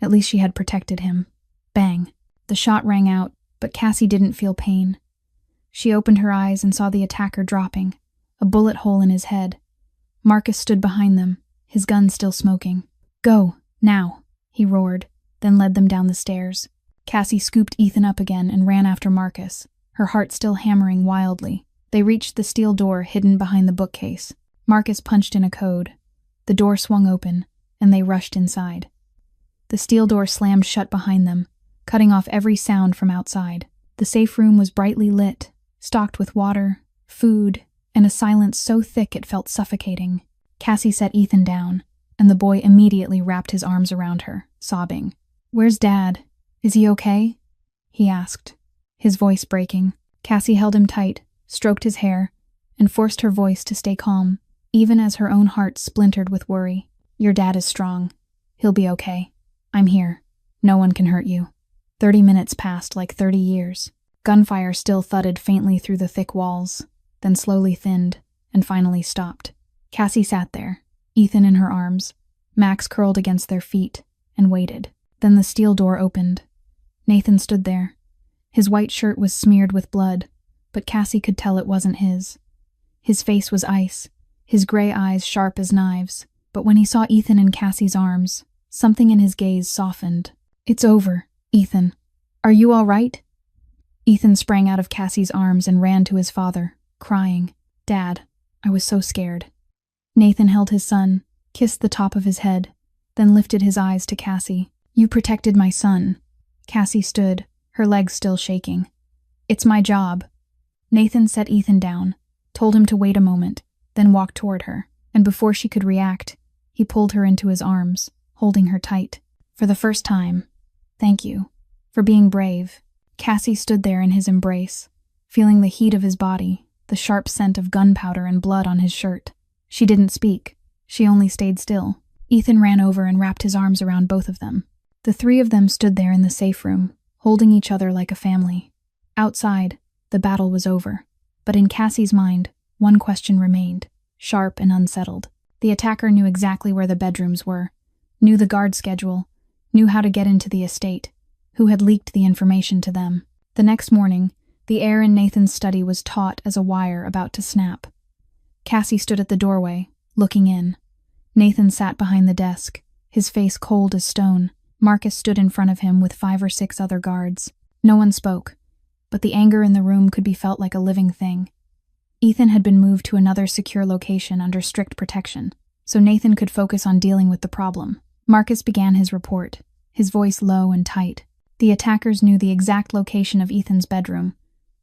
At least she had protected him. Bang. The shot rang out, but Cassie didn't feel pain. She opened her eyes and saw the attacker dropping, a bullet hole in his head. Marcus stood behind them, his gun still smoking. "Go, now," he roared, then led them down the stairs. Cassie scooped Ethan up again and ran after Marcus, her heart still hammering wildly. They reached the steel door hidden behind the bookcase. Marcus punched in a code. The door swung open, and they rushed inside. The steel door slammed shut behind them, cutting off every sound from outside. The safe room was brightly lit, stocked with water, food, and a silence so thick it felt suffocating. Cassie set Ethan down, and the boy immediately wrapped his arms around her, sobbing. "Where's Dad? Is he okay?" he asked, his voice breaking. Cassie held him tight, stroked his hair, and forced her voice to stay calm, even as her own heart splintered with worry. "Your dad is strong. He'll be okay. I'm here. No one can hurt you." 30 minutes passed like 30 years. Gunfire still thudded faintly through the thick walls, then slowly thinned, and finally stopped. Cassie sat there, Ethan in her arms, Max curled against their feet, and waited. Then the steel door opened. Nathan stood there. His white shirt was smeared with blood, but Cassie could tell it wasn't his. His face was ice, his gray eyes sharp as knives, but when he saw Ethan in Cassie's arms, something in his gaze softened. "It's over, Ethan. Are you all right?" Ethan sprang out of Cassie's arms and ran to his father, crying, "Dad, I was so scared." Nathan held his son, kissed the top of his head, then lifted his eyes to Cassie. "You protected my son." Cassie stood, her legs still shaking. "It's my job." Nathan set Ethan down, told him to wait a moment, then walked toward her, and before she could react, he pulled her into his arms, holding her tight. "For the first time, thank you, for being brave." Cassie stood there in his embrace, feeling the heat of his body, the sharp scent of gunpowder and blood on his shirt. She didn't speak. She only stayed still. Ethan ran over and wrapped his arms around both of them. The three of them stood there in the safe room, holding each other like a family. Outside, the battle was over. But in Cassie's mind, one question remained, sharp and unsettled. The attacker knew exactly where the bedrooms were, knew the guard schedule, knew how to get into the estate, who had leaked the information to them. The next morning, the air in Nathan's study was taut as a wire about to snap. Cassie stood at the doorway, looking in. Nathan sat behind the desk, his face cold as stone. Marcus stood in front of him with 5 or 6 other guards. No one spoke, but the anger in the room could be felt like a living thing. Ethan had been moved to another secure location under strict protection, so Nathan could focus on dealing with the problem. Marcus began his report, his voice low and tight. The attackers knew the exact location of Ethan's bedroom,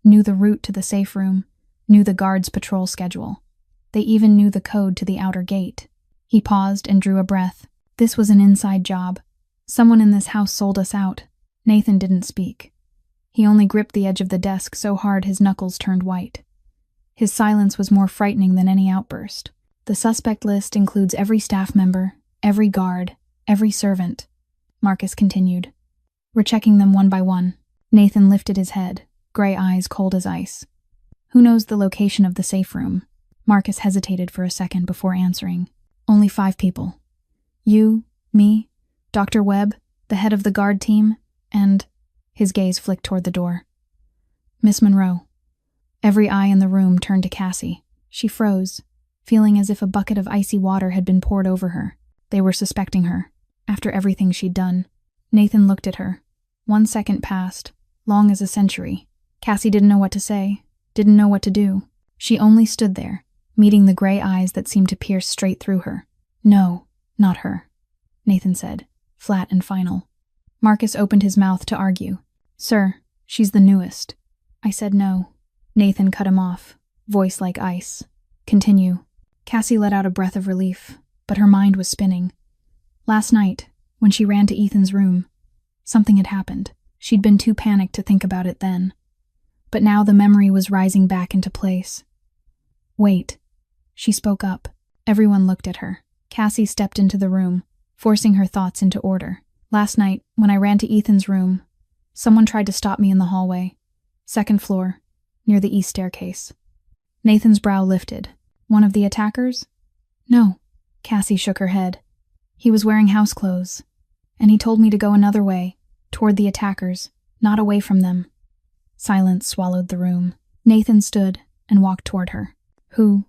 knew the route to the safe room, knew the guard's patrol schedule. They even knew the code to the outer gate. He paused and drew a breath. This was an inside job. Someone in this house sold us out. Nathan didn't speak. He only gripped the edge of the desk so hard his knuckles turned white. His silence was more frightening than any outburst. The suspect list includes every staff member, every guard, every servant. Marcus continued. We're checking them one by one. Nathan lifted his head, gray eyes cold as ice. Who knows the location of the safe room? Marcus hesitated for a second before answering. Only 5 people. You, me, Dr. Webb, the head of the guard team, and... His gaze flicked toward the door. Miss Monroe. Every eye in the room turned to Cassie. She froze, feeling as if a bucket of icy water had been poured over her. They were suspecting her, after everything she'd done. Nathan looked at her. 1 second passed, long as a century. Cassie didn't know what to say, didn't know what to do. She only stood there, meeting the gray eyes that seemed to pierce straight through her. No, not her, Nathan said, flat and final. Marcus opened his mouth to argue. Sir, she's the newest. I said no. Nathan cut him off, voice like ice. Continue. Cassie let out a breath of relief, but her mind was spinning. Last night, when she ran to Ethan's room, something had happened. She'd been too panicked to think about it then. But now the memory was rising back into place. Wait. She spoke up. Everyone looked at her. Cassie stepped into the room, forcing her thoughts into order. Last night, when I ran to Ethan's room, someone tried to stop me in the hallway. 2nd floor, near the east staircase. Nathan's brow lifted. One of the attackers? No. Cassie shook her head. He was wearing house clothes, and he told me to go another way, toward the attackers, not away from them. Silence swallowed the room. Nathan stood and walked toward her. Who?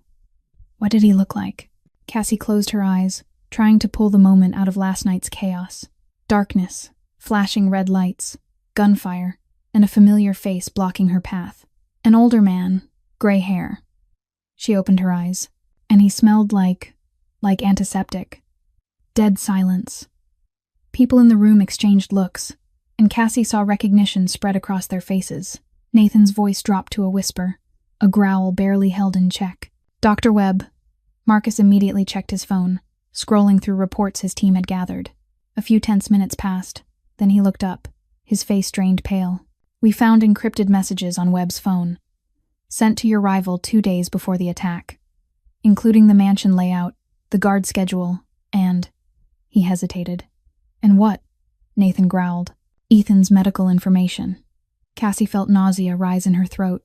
What did he look like? Cassie closed her eyes, trying to pull the moment out of last night's chaos. Darkness, flashing red lights, gunfire, and a familiar face blocking her path. An older man, gray hair. She opened her eyes, and he smelled like antiseptic. Dead silence. People in the room exchanged looks, and Cassie saw recognition spread across their faces. Nathan's voice dropped to a whisper, a growl barely held in check. Dr. Webb. Marcus immediately checked his phone, scrolling through reports his team had gathered. A few tense minutes passed, then he looked up, his face drained pale. We found encrypted messages on Webb's phone, sent to your rival 2 days before the attack, including the mansion layout, the guard schedule, and... He hesitated. And what? Nathan growled. Ethan's medical information. Cassie felt nausea rise in her throat.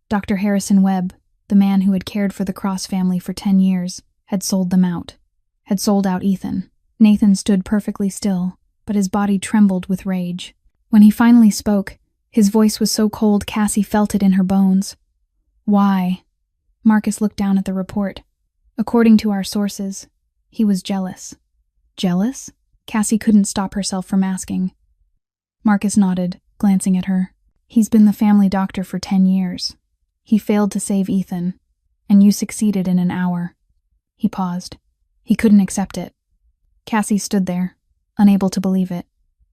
Dr. Harrison Webb, the man who had cared for the Cross family for 10 years, had sold them out. Had sold out Ethan. Nathan stood perfectly still, but his body trembled with rage. When he finally spoke, his voice was so cold Cassie felt it in her bones. Why? Marcus looked down at the report. According to our sources, he was jealous. Jealous? Cassie couldn't stop herself from asking. Marcus nodded, glancing at her. He's been the family doctor for 10 years. He failed to save Ethan, and you succeeded in an hour. He paused. He couldn't accept it. Cassie stood there, unable to believe it.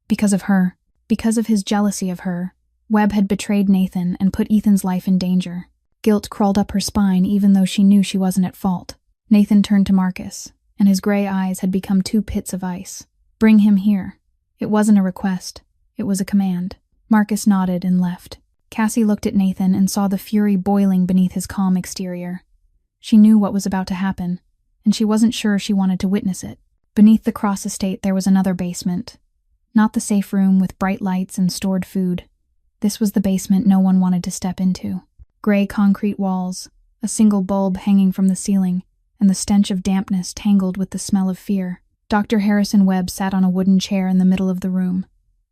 Because of her, because of his jealousy of her, Webb had betrayed Nathan and put Ethan's life in danger. Guilt crawled up her spine even though she knew she wasn't at fault. Nathan turned to Marcus, and his gray eyes had become 2 pits of ice. Bring him here. It wasn't a request. It was a command. Marcus nodded and left. Cassie looked at Nathan and saw the fury boiling beneath his calm exterior. She knew what was about to happen, and she wasn't sure she wanted to witness it. Beneath the Cross estate there was another basement. Not the safe room with bright lights and stored food. This was the basement no one wanted to step into. Gray concrete walls, a single bulb hanging from the ceiling, and the stench of dampness tangled with the smell of fear. Dr. Harrison Webb sat on a wooden chair in the middle of the room,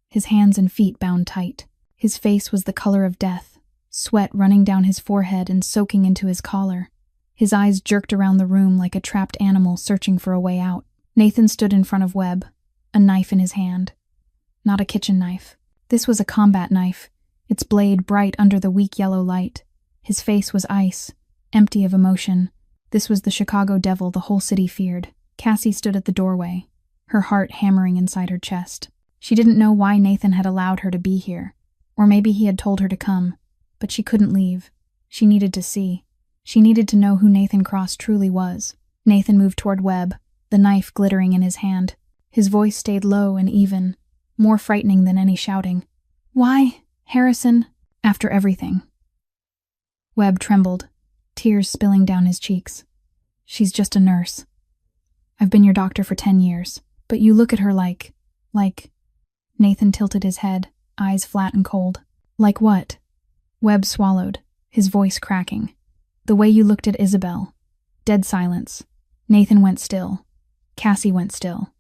his hands and feet bound tight. His face was the color of death, sweat running down his forehead and soaking into his collar. His eyes jerked around the room like a trapped animal searching for a way out. Nathan stood in front of Webb, a knife in his hand. Not a kitchen knife. This was a combat knife, its blade bright under the weak yellow light. His face was ice, empty of emotion. This was the Chicago devil the whole city feared. Cassie stood at the doorway, her heart hammering inside her chest. She didn't know why Nathan had allowed her to be here, or maybe he had told her to come, but she couldn't leave. She needed to see. She needed to know who Nathan Cross truly was. Nathan moved toward Webb, the knife glittering in his hand. His voice stayed low and even, more frightening than any shouting. "Why, Harrison, after everything?" Webb trembled, tears spilling down his cheeks. "She's just a nurse. I've been your doctor for 10 years, but you look at her like... Nathan tilted his head, eyes flat and cold. "Like what?" Webb swallowed, his voice cracking. "The way you looked at Isabel." Dead silence. Nathan went still. Cassie went still.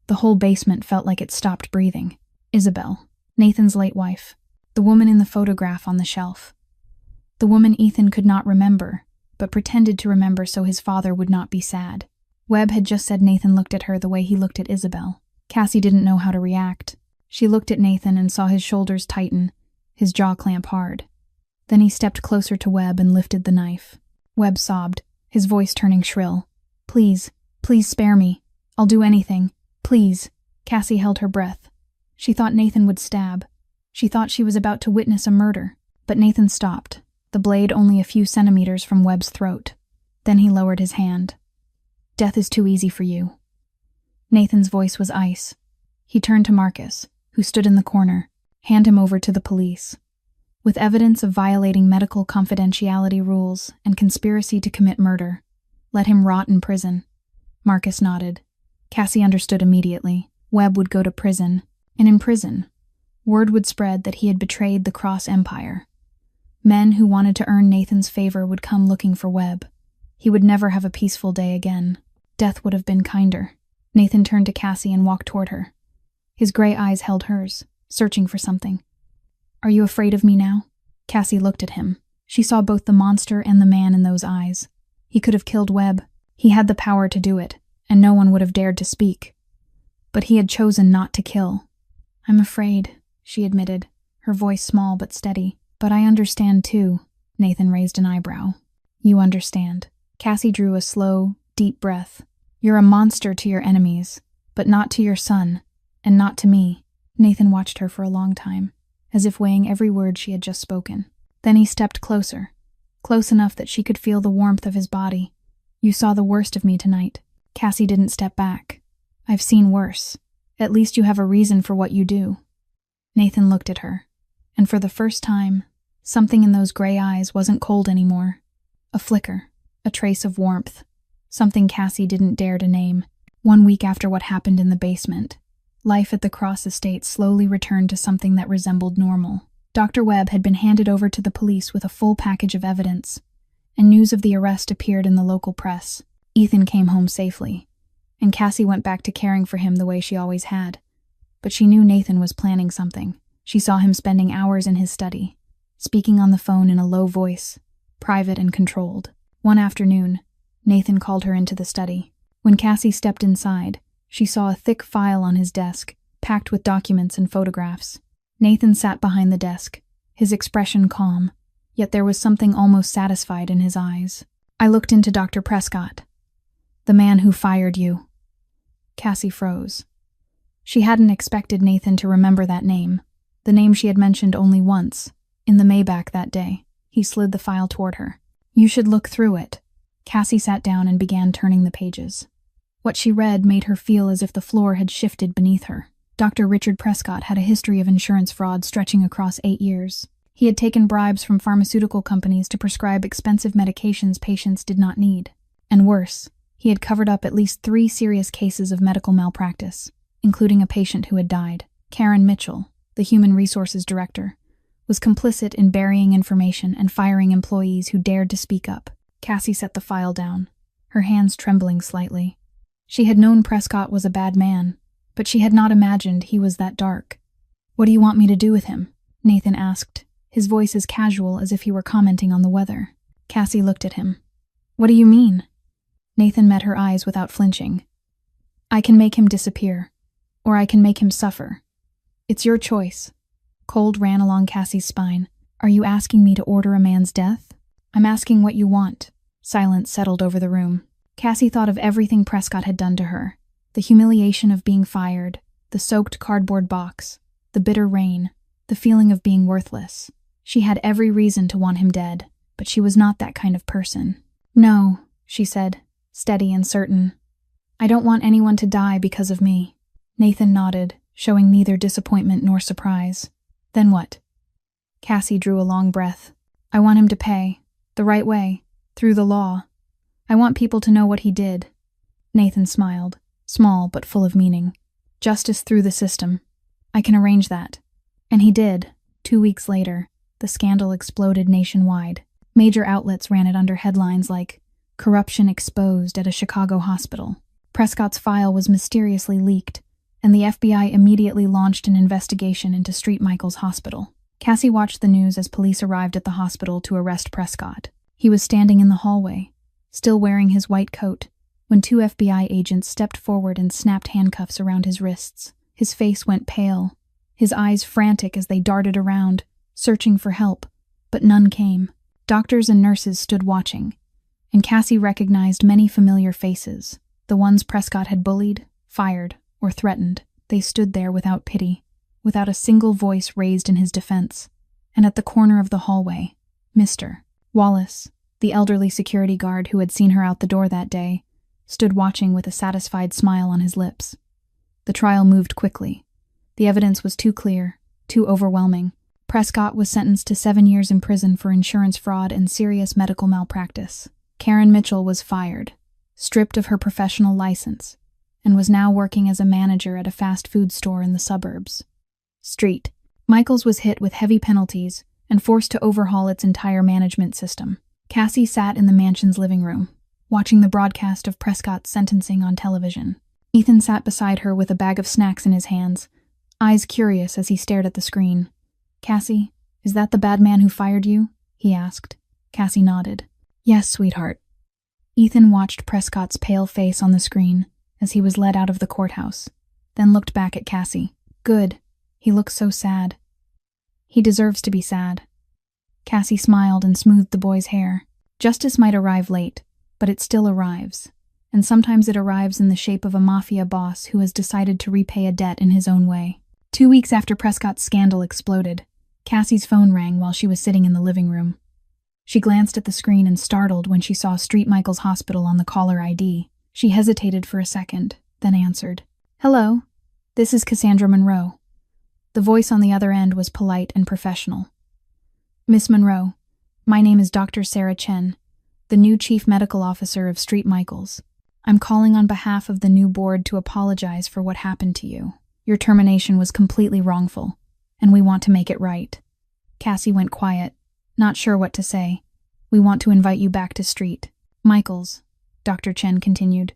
The whole basement felt like it stopped breathing. Isabel, Nathan's late wife. The woman in the photograph on the shelf. The woman Ethan could not remember, but pretended to remember so his father would not be sad. Webb had just said Nathan looked at her the way he looked at Isabel. Cassie didn't know how to react. She looked at Nathan and saw his shoulders tighten, his jaw clamp hard. Then he stepped closer to Webb and lifted the knife. Webb sobbed, his voice turning shrill. Please spare me. I'll do anything. Please." Cassie held her breath. She thought Nathan would stab. She thought she was about to witness a murder. But Nathan stopped, the blade only a few centimeters from Webb's throat. Then he lowered his hand. "Death is too easy for you." Nathan's voice was ice. He turned to Marcus, who stood in the corner. "Hand him over to the police. With evidence of violating medical confidentiality rules and conspiracy to commit murder. Let him rot in prison." Marcus nodded. Cassie understood immediately. Webb would go to prison, and in prison, word would spread that he had betrayed the Cross Empire. Men who wanted to earn Nathan's favor would come looking for Webb. He would never have a peaceful day again. Death would have been kinder. Nathan turned to Cassie and walked toward her. His gray eyes held hers, searching for something. "Are you afraid of me now?" Cassie looked at him. She saw both the monster and the man in those eyes. He could have killed Webb. He had the power to do it, and no one would have dared to speak. But he had chosen not to kill. "I'm afraid," she admitted, her voice small but steady. "But I understand too." Nathan raised an eyebrow. "You understand." Cassie drew a slow, deep breath. "You're a monster to your enemies, but not to your son, and not to me." Nathan watched her for a long time, as if weighing every word she had just spoken. Then he stepped closer, close enough that she could feel the warmth of his body. "You saw the worst of me tonight." Cassie didn't step back. "I've seen worse. At least you have a reason for what you do." Nathan looked at her, and for the first time, something in those gray eyes wasn't cold anymore. A flicker, a trace of warmth, something Cassie didn't dare to name. 1 week after what happened in the basement, life at the Cross estate slowly returned to something that resembled normal. Dr. Webb had been handed over to the police with a full package of evidence, and news of the arrest appeared in the local press. Ethan came home safely, and Cassie went back to caring for him the way she always had. But she knew Nathan was planning something. She saw him spending hours in his study, speaking on the phone in a low voice, private and controlled. One afternoon, Nathan called her into the study. When Cassie stepped inside, she saw a thick file on his desk, packed with documents and photographs. Nathan sat behind the desk, his expression calm, yet there was something almost satisfied in his eyes. "I looked into Dr. Prescott, the man who fired you." Cassie froze. She hadn't expected Nathan to remember that name, the name she had mentioned only once, in the Maybach that day. He slid the file toward her. "You should look through it." Cassie sat down and began turning the pages. What she read made her feel as if the floor had shifted beneath her. Dr. Richard Prescott had a history of insurance fraud stretching across 8 years. He had taken bribes from pharmaceutical companies to prescribe expensive medications patients did not need. And worse, He had covered up at least 3 serious cases of medical malpractice, including a patient who had died. Karen Mitchell, the human resources director, was complicit in burying information and firing employees who dared to speak up. Cassie set the file down, her hands trembling slightly. She had known Prescott was a bad man, but she had not imagined he was that dark. "What do you want me to do with him?" Nathan asked, his voice as casual as if he were commenting on the weather. Cassie looked at him. "What do you mean?" Nathan met her eyes without flinching. "I can make him disappear, or I can make him suffer. It's your choice." Cold ran along Cassie's spine. "Are you asking me to order a man's death?" "I'm asking what you want." Silence settled over the room. Cassie thought of everything Prescott had done to her. The humiliation of being fired, the soaked cardboard box, the bitter rain, the feeling of being worthless. She had every reason to want him dead, but she was not that kind of person. "No," she said, steady and certain. "I don't want anyone to die because of me." Nathan nodded, showing neither disappointment nor surprise. "Then what?" Cassie drew a long breath. "I want him to pay, the right way, through the law. I want people to know what he did." Nathan smiled, small but full of meaning. "Justice through the system. I can arrange that." And he did. 2 weeks later, the scandal exploded nationwide. Major outlets ran it under headlines like, "Corruption Exposed at a Chicago Hospital." Prescott's file was mysteriously leaked, and the FBI immediately launched an investigation into St. Michael's Hospital. Cassie watched the news as police arrived at the hospital to arrest Prescott. He was standing in the hallway, still wearing his white coat, when 2 FBI agents stepped forward and snapped handcuffs around his wrists. His face went pale, his eyes frantic as they darted around, searching for help, but none came. Doctors and nurses stood watching, and Cassie recognized many familiar faces, the ones Prescott had bullied, fired, or threatened. They stood there without pity, without a single voice raised in his defense. And at the corner of the hallway, Mr. Wallace, the elderly security guard who had seen her out the door that day, stood watching with a satisfied smile on his lips. The trial moved quickly. The evidence was too clear, too overwhelming. Prescott was sentenced to 7 years in prison for insurance fraud and serious medical malpractice. Karen Mitchell was fired, stripped of her professional license, and was now working as a manager at a fast food store in the suburbs. St. Michael's was hit with heavy penalties and forced to overhaul its entire management system. Cassie sat in the mansion's living room, watching the broadcast of Prescott's sentencing on television. Ethan sat beside her with a bag of snacks in his hands, eyes curious as he stared at the screen. "Cassie, is that the bad man who fired you?" he asked. Cassie nodded. "Yes, sweetheart." Ethan watched Prescott's pale face on the screen as he was led out of the courthouse, then looked back at Cassie. "Good. He looks so sad." "He deserves to be sad." Cassie smiled and smoothed the boy's hair. Justice might arrive late, but it still arrives, and sometimes it arrives in the shape of a mafia boss who has decided to repay a debt in his own way. 2 weeks after Prescott's scandal exploded, Cassie's phone rang while she was sitting in the living room. She glanced at the screen and startled when she saw St. Michael's Hospital on the caller ID. She hesitated for a second, then answered. "Hello, this is Cassandra Monroe." The voice on the other end was polite and professional. "Miss Monroe, my name is Dr. Sarah Chen, the new Chief Medical Officer of St. Michael's. I'm calling on behalf of the new board to apologize for what happened to you. Your termination was completely wrongful, and we want to make it right." Cassie went quiet, not sure what to say. "We want to invite you back to St. Michael's," Dr. Chen continued.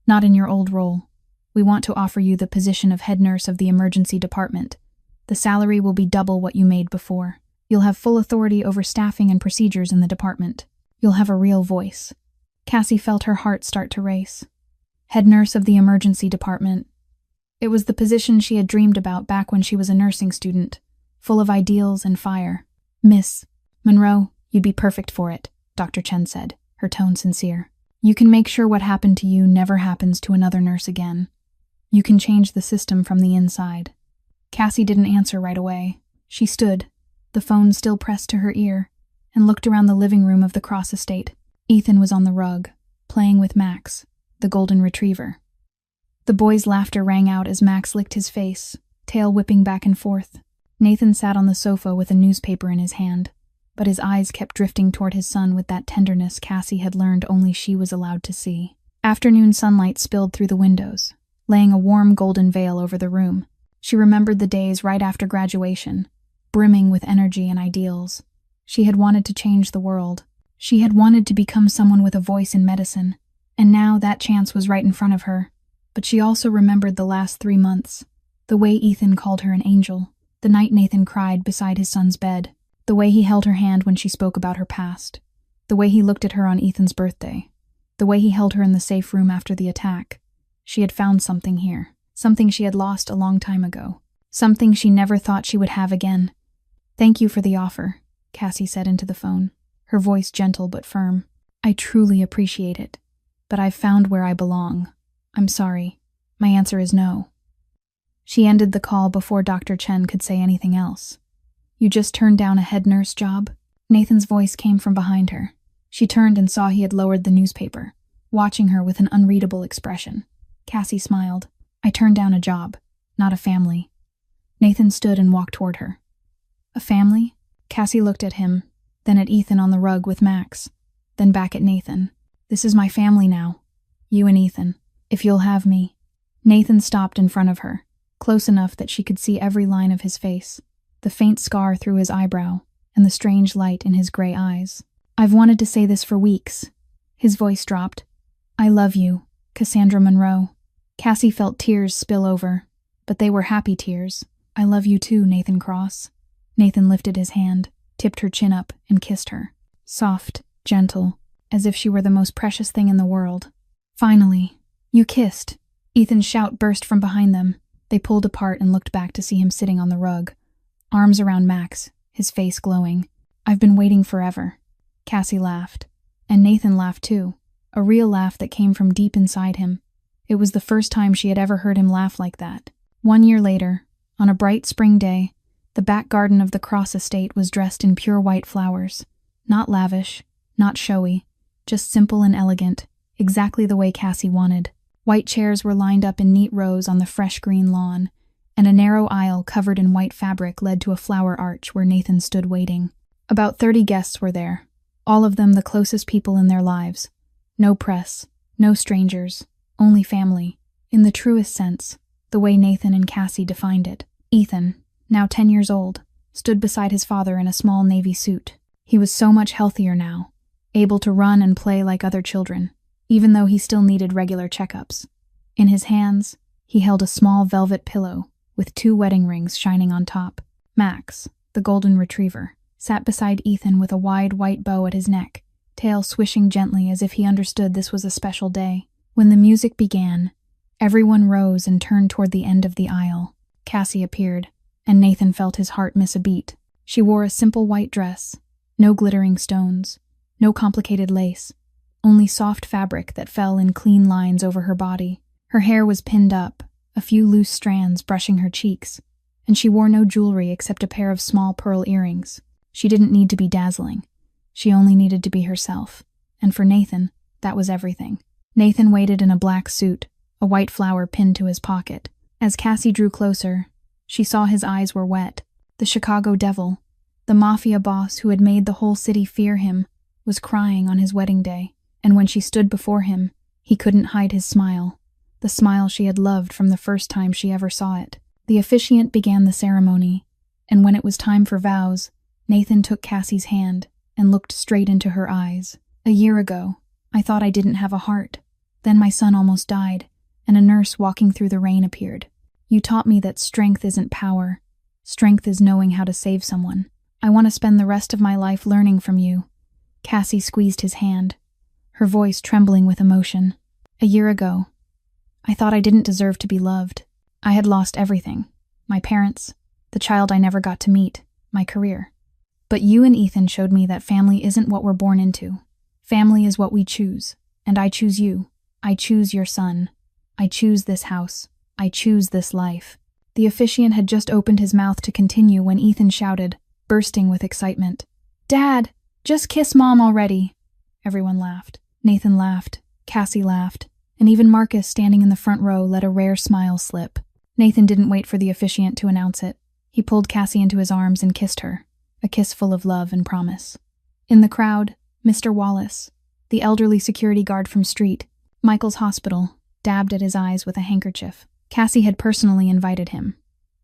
"Not in your old role. We want to offer you the position of head nurse of the emergency department. The salary will be double what you made before. You'll have full authority over staffing and procedures in the department. You'll have a real voice." Cassie felt her heart start to race. Head nurse of the emergency department. It was the position she had dreamed about back when she was a nursing student, full of ideals and fire. "Miss Monroe, you'd be perfect for it," Dr. Chen said, her tone sincere. "You can make sure what happened to you never happens to another nurse again. You can change the system from the inside." Cassie didn't answer right away. She stood, the phone still pressed to her ear, and looked around the living room of the Cross estate. Ethan was on the rug, playing with Max, the golden retriever. The boy's laughter rang out as Max licked his face, tail whipping back and forth. Nathan sat on the sofa with a newspaper in his hand, but his eyes kept drifting toward his son with that tenderness Cassie had learned only she was allowed to see. Afternoon sunlight spilled through the windows, laying a warm golden veil over the room. She remembered the days right after graduation, brimming with energy and ideals. She had wanted to change the world. She had wanted to become someone with a voice in medicine, and now that chance was right in front of her. But she also remembered the last 3 months, the way Ethan called her an angel, the night Nathan cried beside his son's bed, the way he held her hand when she spoke about her past, the way he looked at her on Ethan's birthday, the way he held her in the safe room after the attack. She had found something here, something she had lost a long time ago, something she never thought she would have again. "Thank you for the offer," Cassie said into the phone, her voice gentle but firm. "I truly appreciate it, but I've found where I belong. I'm sorry. My answer is no." She ended the call before Dr. Chen could say anything else. "You just turned down a head nurse job?" Nathan's voice came from behind her. She turned and saw he had lowered the newspaper, watching her with an unreadable expression. Cassie smiled. "I turned down a job, not a family." Nathan stood and walked toward her. "A family?" Cassie looked at him, then at Ethan on the rug with Max, then back at Nathan. "This is my family now. You and Ethan. If you'll have me." Nathan stopped in front of her, close enough that she could see every line of his face, the faint scar through his eyebrow, and the strange light in his gray eyes. "I've wanted to say this for weeks." His voice dropped. "I love you, Cassandra Monroe." Cassie felt tears spill over, but they were happy tears. "I love you too, Nathan Cross." Nathan lifted his hand, tipped her chin up, and kissed her. Soft, gentle, as if she were the most precious thing in the world. "Finally, you kissed." Ethan's shout burst from behind them. They pulled apart and looked back to see him sitting on the rug, arms around Max, his face glowing. "I've been waiting forever." Cassie laughed, and Nathan laughed too, a real laugh that came from deep inside him. It was the first time she had ever heard him laugh like that. 1 year later, on a bright spring day, the back garden of the Cross estate was dressed in pure white flowers. Not lavish, not showy, just simple and elegant, exactly the way Cassie wanted. White chairs were lined up in neat rows on the fresh green lawn, and a narrow aisle covered in white fabric led to a flower arch where Nathan stood waiting. About 30 guests were there, all of them the closest people in their lives. No press, no strangers, only family, in the truest sense, the way Nathan and Cassie defined it. Ethan, now 10 years old, stood beside his father in a small navy suit. He was so much healthier now, able to run and play like other children, even though he still needed regular checkups. In his hands, he held a small velvet pillow with 2 wedding rings shining on top. Max, the golden retriever, sat beside Ethan with a wide white bow at his neck, tail swishing gently as if he understood this was a special day. When the music began, everyone rose and turned toward the end of the aisle. Cassie appeared, and Nathan felt his heart miss a beat. She wore a simple white dress, no glittering stones, no complicated lace, only soft fabric that fell in clean lines over her body. Her hair was pinned up, a few loose strands brushing her cheeks, and she wore no jewelry except a pair of small pearl earrings. She didn't need to be dazzling. She only needed to be herself, and for Nathan, that was everything. Nathan waited in a black suit, a white flower pinned to his pocket. As Cassie drew closer, she saw his eyes were wet. The Chicago devil, the mafia boss who had made the whole city fear him, was crying on his wedding day, and when she stood before him, he couldn't hide his smile, the smile she had loved from the first time she ever saw it. The officiant began the ceremony, and when it was time for vows, Nathan took Cassie's hand and looked straight into her eyes. "A year ago, I thought I didn't have a heart. Then my son almost died, and a nurse walking through the rain appeared. You taught me that strength isn't power. Strength is knowing how to save someone. I want to spend the rest of my life learning from you." Cassie squeezed his hand, her voice trembling with emotion. "A year ago, I thought I didn't deserve to be loved. I had lost everything. My parents, the child I never got to meet, my career. But you and Ethan showed me that family isn't what we're born into. Family is what we choose, and I choose you. I choose your son. I choose this house. I choose this life." The officiant had just opened his mouth to continue when Ethan shouted, bursting with excitement, "Dad, just kiss Mom already." Everyone laughed. Nathan laughed, Cassie laughed, and even Marcus, standing in the front row, let a rare smile slip. Nathan didn't wait for the officiant to announce it. He pulled Cassie into his arms and kissed her, a kiss full of love and promise. In the crowd, Mr. Wallace, the elderly security guard from Street, Michael's hospital, dabbed at his eyes with a handkerchief. Cassie had personally invited him.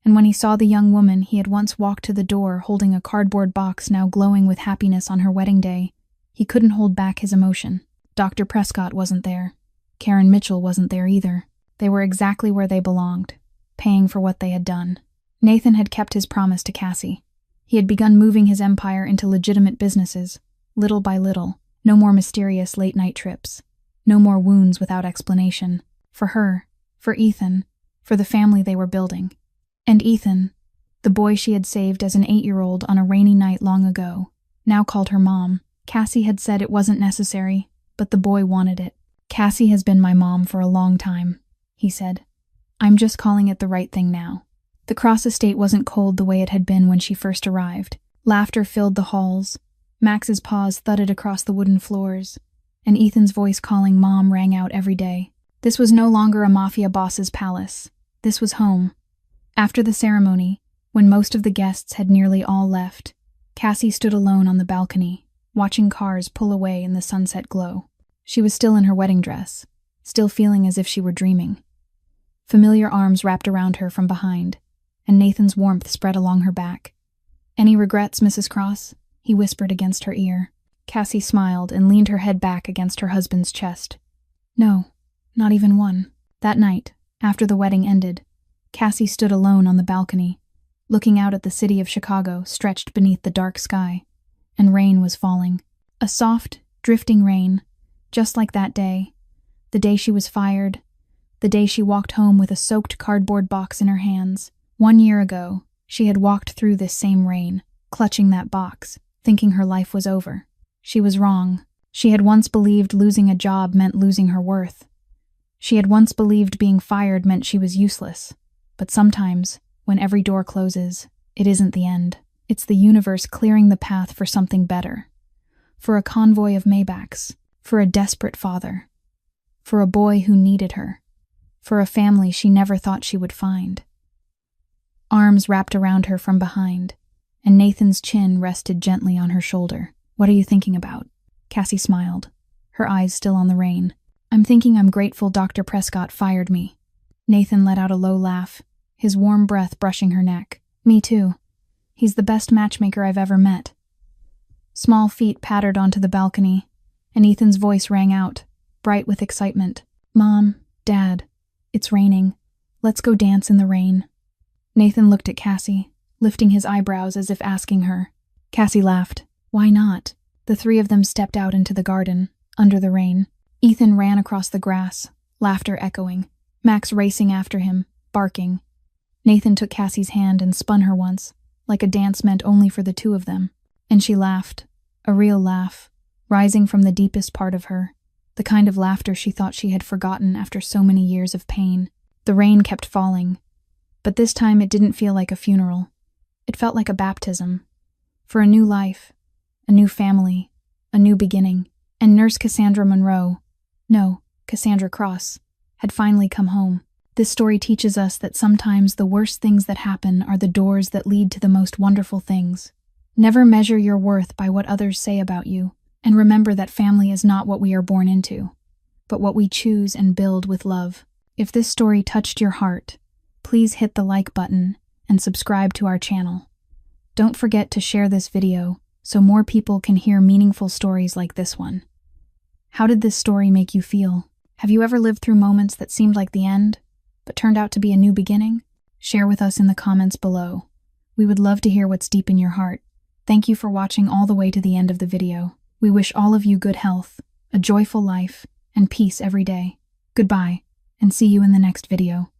And when he saw the young woman he had once walked to the door holding a cardboard box now glowing with happiness on her wedding day, he couldn't hold back his emotion. Dr. Prescott wasn't there. Karen Mitchell wasn't there either. They were exactly where they belonged, paying for what they had done. Nathan had kept his promise to Cassie. He had begun moving his empire into legitimate businesses, little by little. No more mysterious late-night trips. No more wounds without explanation. For her, for Ethan, for the family they were building. And Ethan, the boy she had saved as an 8-year-old on a rainy night long ago, now called her mom. Cassie had said it wasn't necessary, but the boy wanted it. "Cassie has been my mom for a long time," he said. "I'm just calling it the right thing now." The Cross estate wasn't cold the way it had been when she first arrived. Laughter filled the halls. Max's paws thudded across the wooden floors, and Ethan's voice calling Mom rang out every day. This was no longer a mafia boss's palace. This was home. After the ceremony, when most of the guests had nearly all left, Cassie stood alone on the balcony, watching cars pull away in the sunset glow. She was still in her wedding dress, still feeling as if she were dreaming. Familiar arms wrapped around her from behind, and Nathan's warmth spread along her back. "Any regrets, Mrs. Cross?" he whispered against her ear. Cassie smiled and leaned her head back against her husband's chest. "No, not even one." That night, after the wedding ended, Cassie stood alone on the balcony, looking out at the city of Chicago stretched beneath the dark sky, and rain was falling. A soft, drifting rain, just like that day, the day she was fired, the day she walked home with a soaked cardboard box in her hands. 1 year ago, she had walked through this same rain, clutching that box, thinking her life was over. She was wrong. She had once believed losing a job meant losing her worth. She had once believed being fired meant she was useless. But sometimes, when every door closes, it isn't the end. It's the universe clearing the path for something better. For a convoy of Maybachs. For a desperate father. For a boy who needed her. For a family she never thought she would find. Arms wrapped around her from behind, and Nathan's chin rested gently on her shoulder. "What are you thinking about?" Cassie smiled, her eyes still on the rain. "I'm thinking I'm grateful Dr. Prescott fired me." Nathan let out a low laugh, his warm breath brushing her neck. "Me too. He's the best matchmaker I've ever met." Small feet pattered onto the balcony, and Ethan's voice rang out, bright with excitement. "Mom, Dad, it's raining. Let's go dance in the rain." Nathan looked at Cassie, lifting his eyebrows as if asking her. Cassie laughed. "Why not?" The three of them stepped out into the garden, under the rain. Ethan ran across the grass, laughter echoing, Max racing after him, barking. Nathan took Cassie's hand and spun her once, like a dance meant only for the two of them. And she laughed, a real laugh, rising from the deepest part of her, the kind of laughter she thought she had forgotten after so many years of pain. The rain kept falling, but this time it didn't feel like a funeral. It felt like a baptism. For a new life, a new family, a new beginning. And Nurse Cassandra Monroe, no, Cassandra Cross, had finally come home. This story teaches us that sometimes the worst things that happen are the doors that lead to the most wonderful things. Never measure your worth by what others say about you, and remember that family is not what we are born into, but what we choose and build with love. If this story touched your heart, please hit the like button and subscribe to our channel. Don't forget to share this video so more people can hear meaningful stories like this one. How did this story make you feel? Have you ever lived through moments that seemed like the end, but turned out to be a new beginning? Share with us in the comments below. We would love to hear what's deep in your heart. Thank you for watching all the way to the end of the video. We wish all of you good health, a joyful life, and peace every day. Goodbye, and see you in the next video.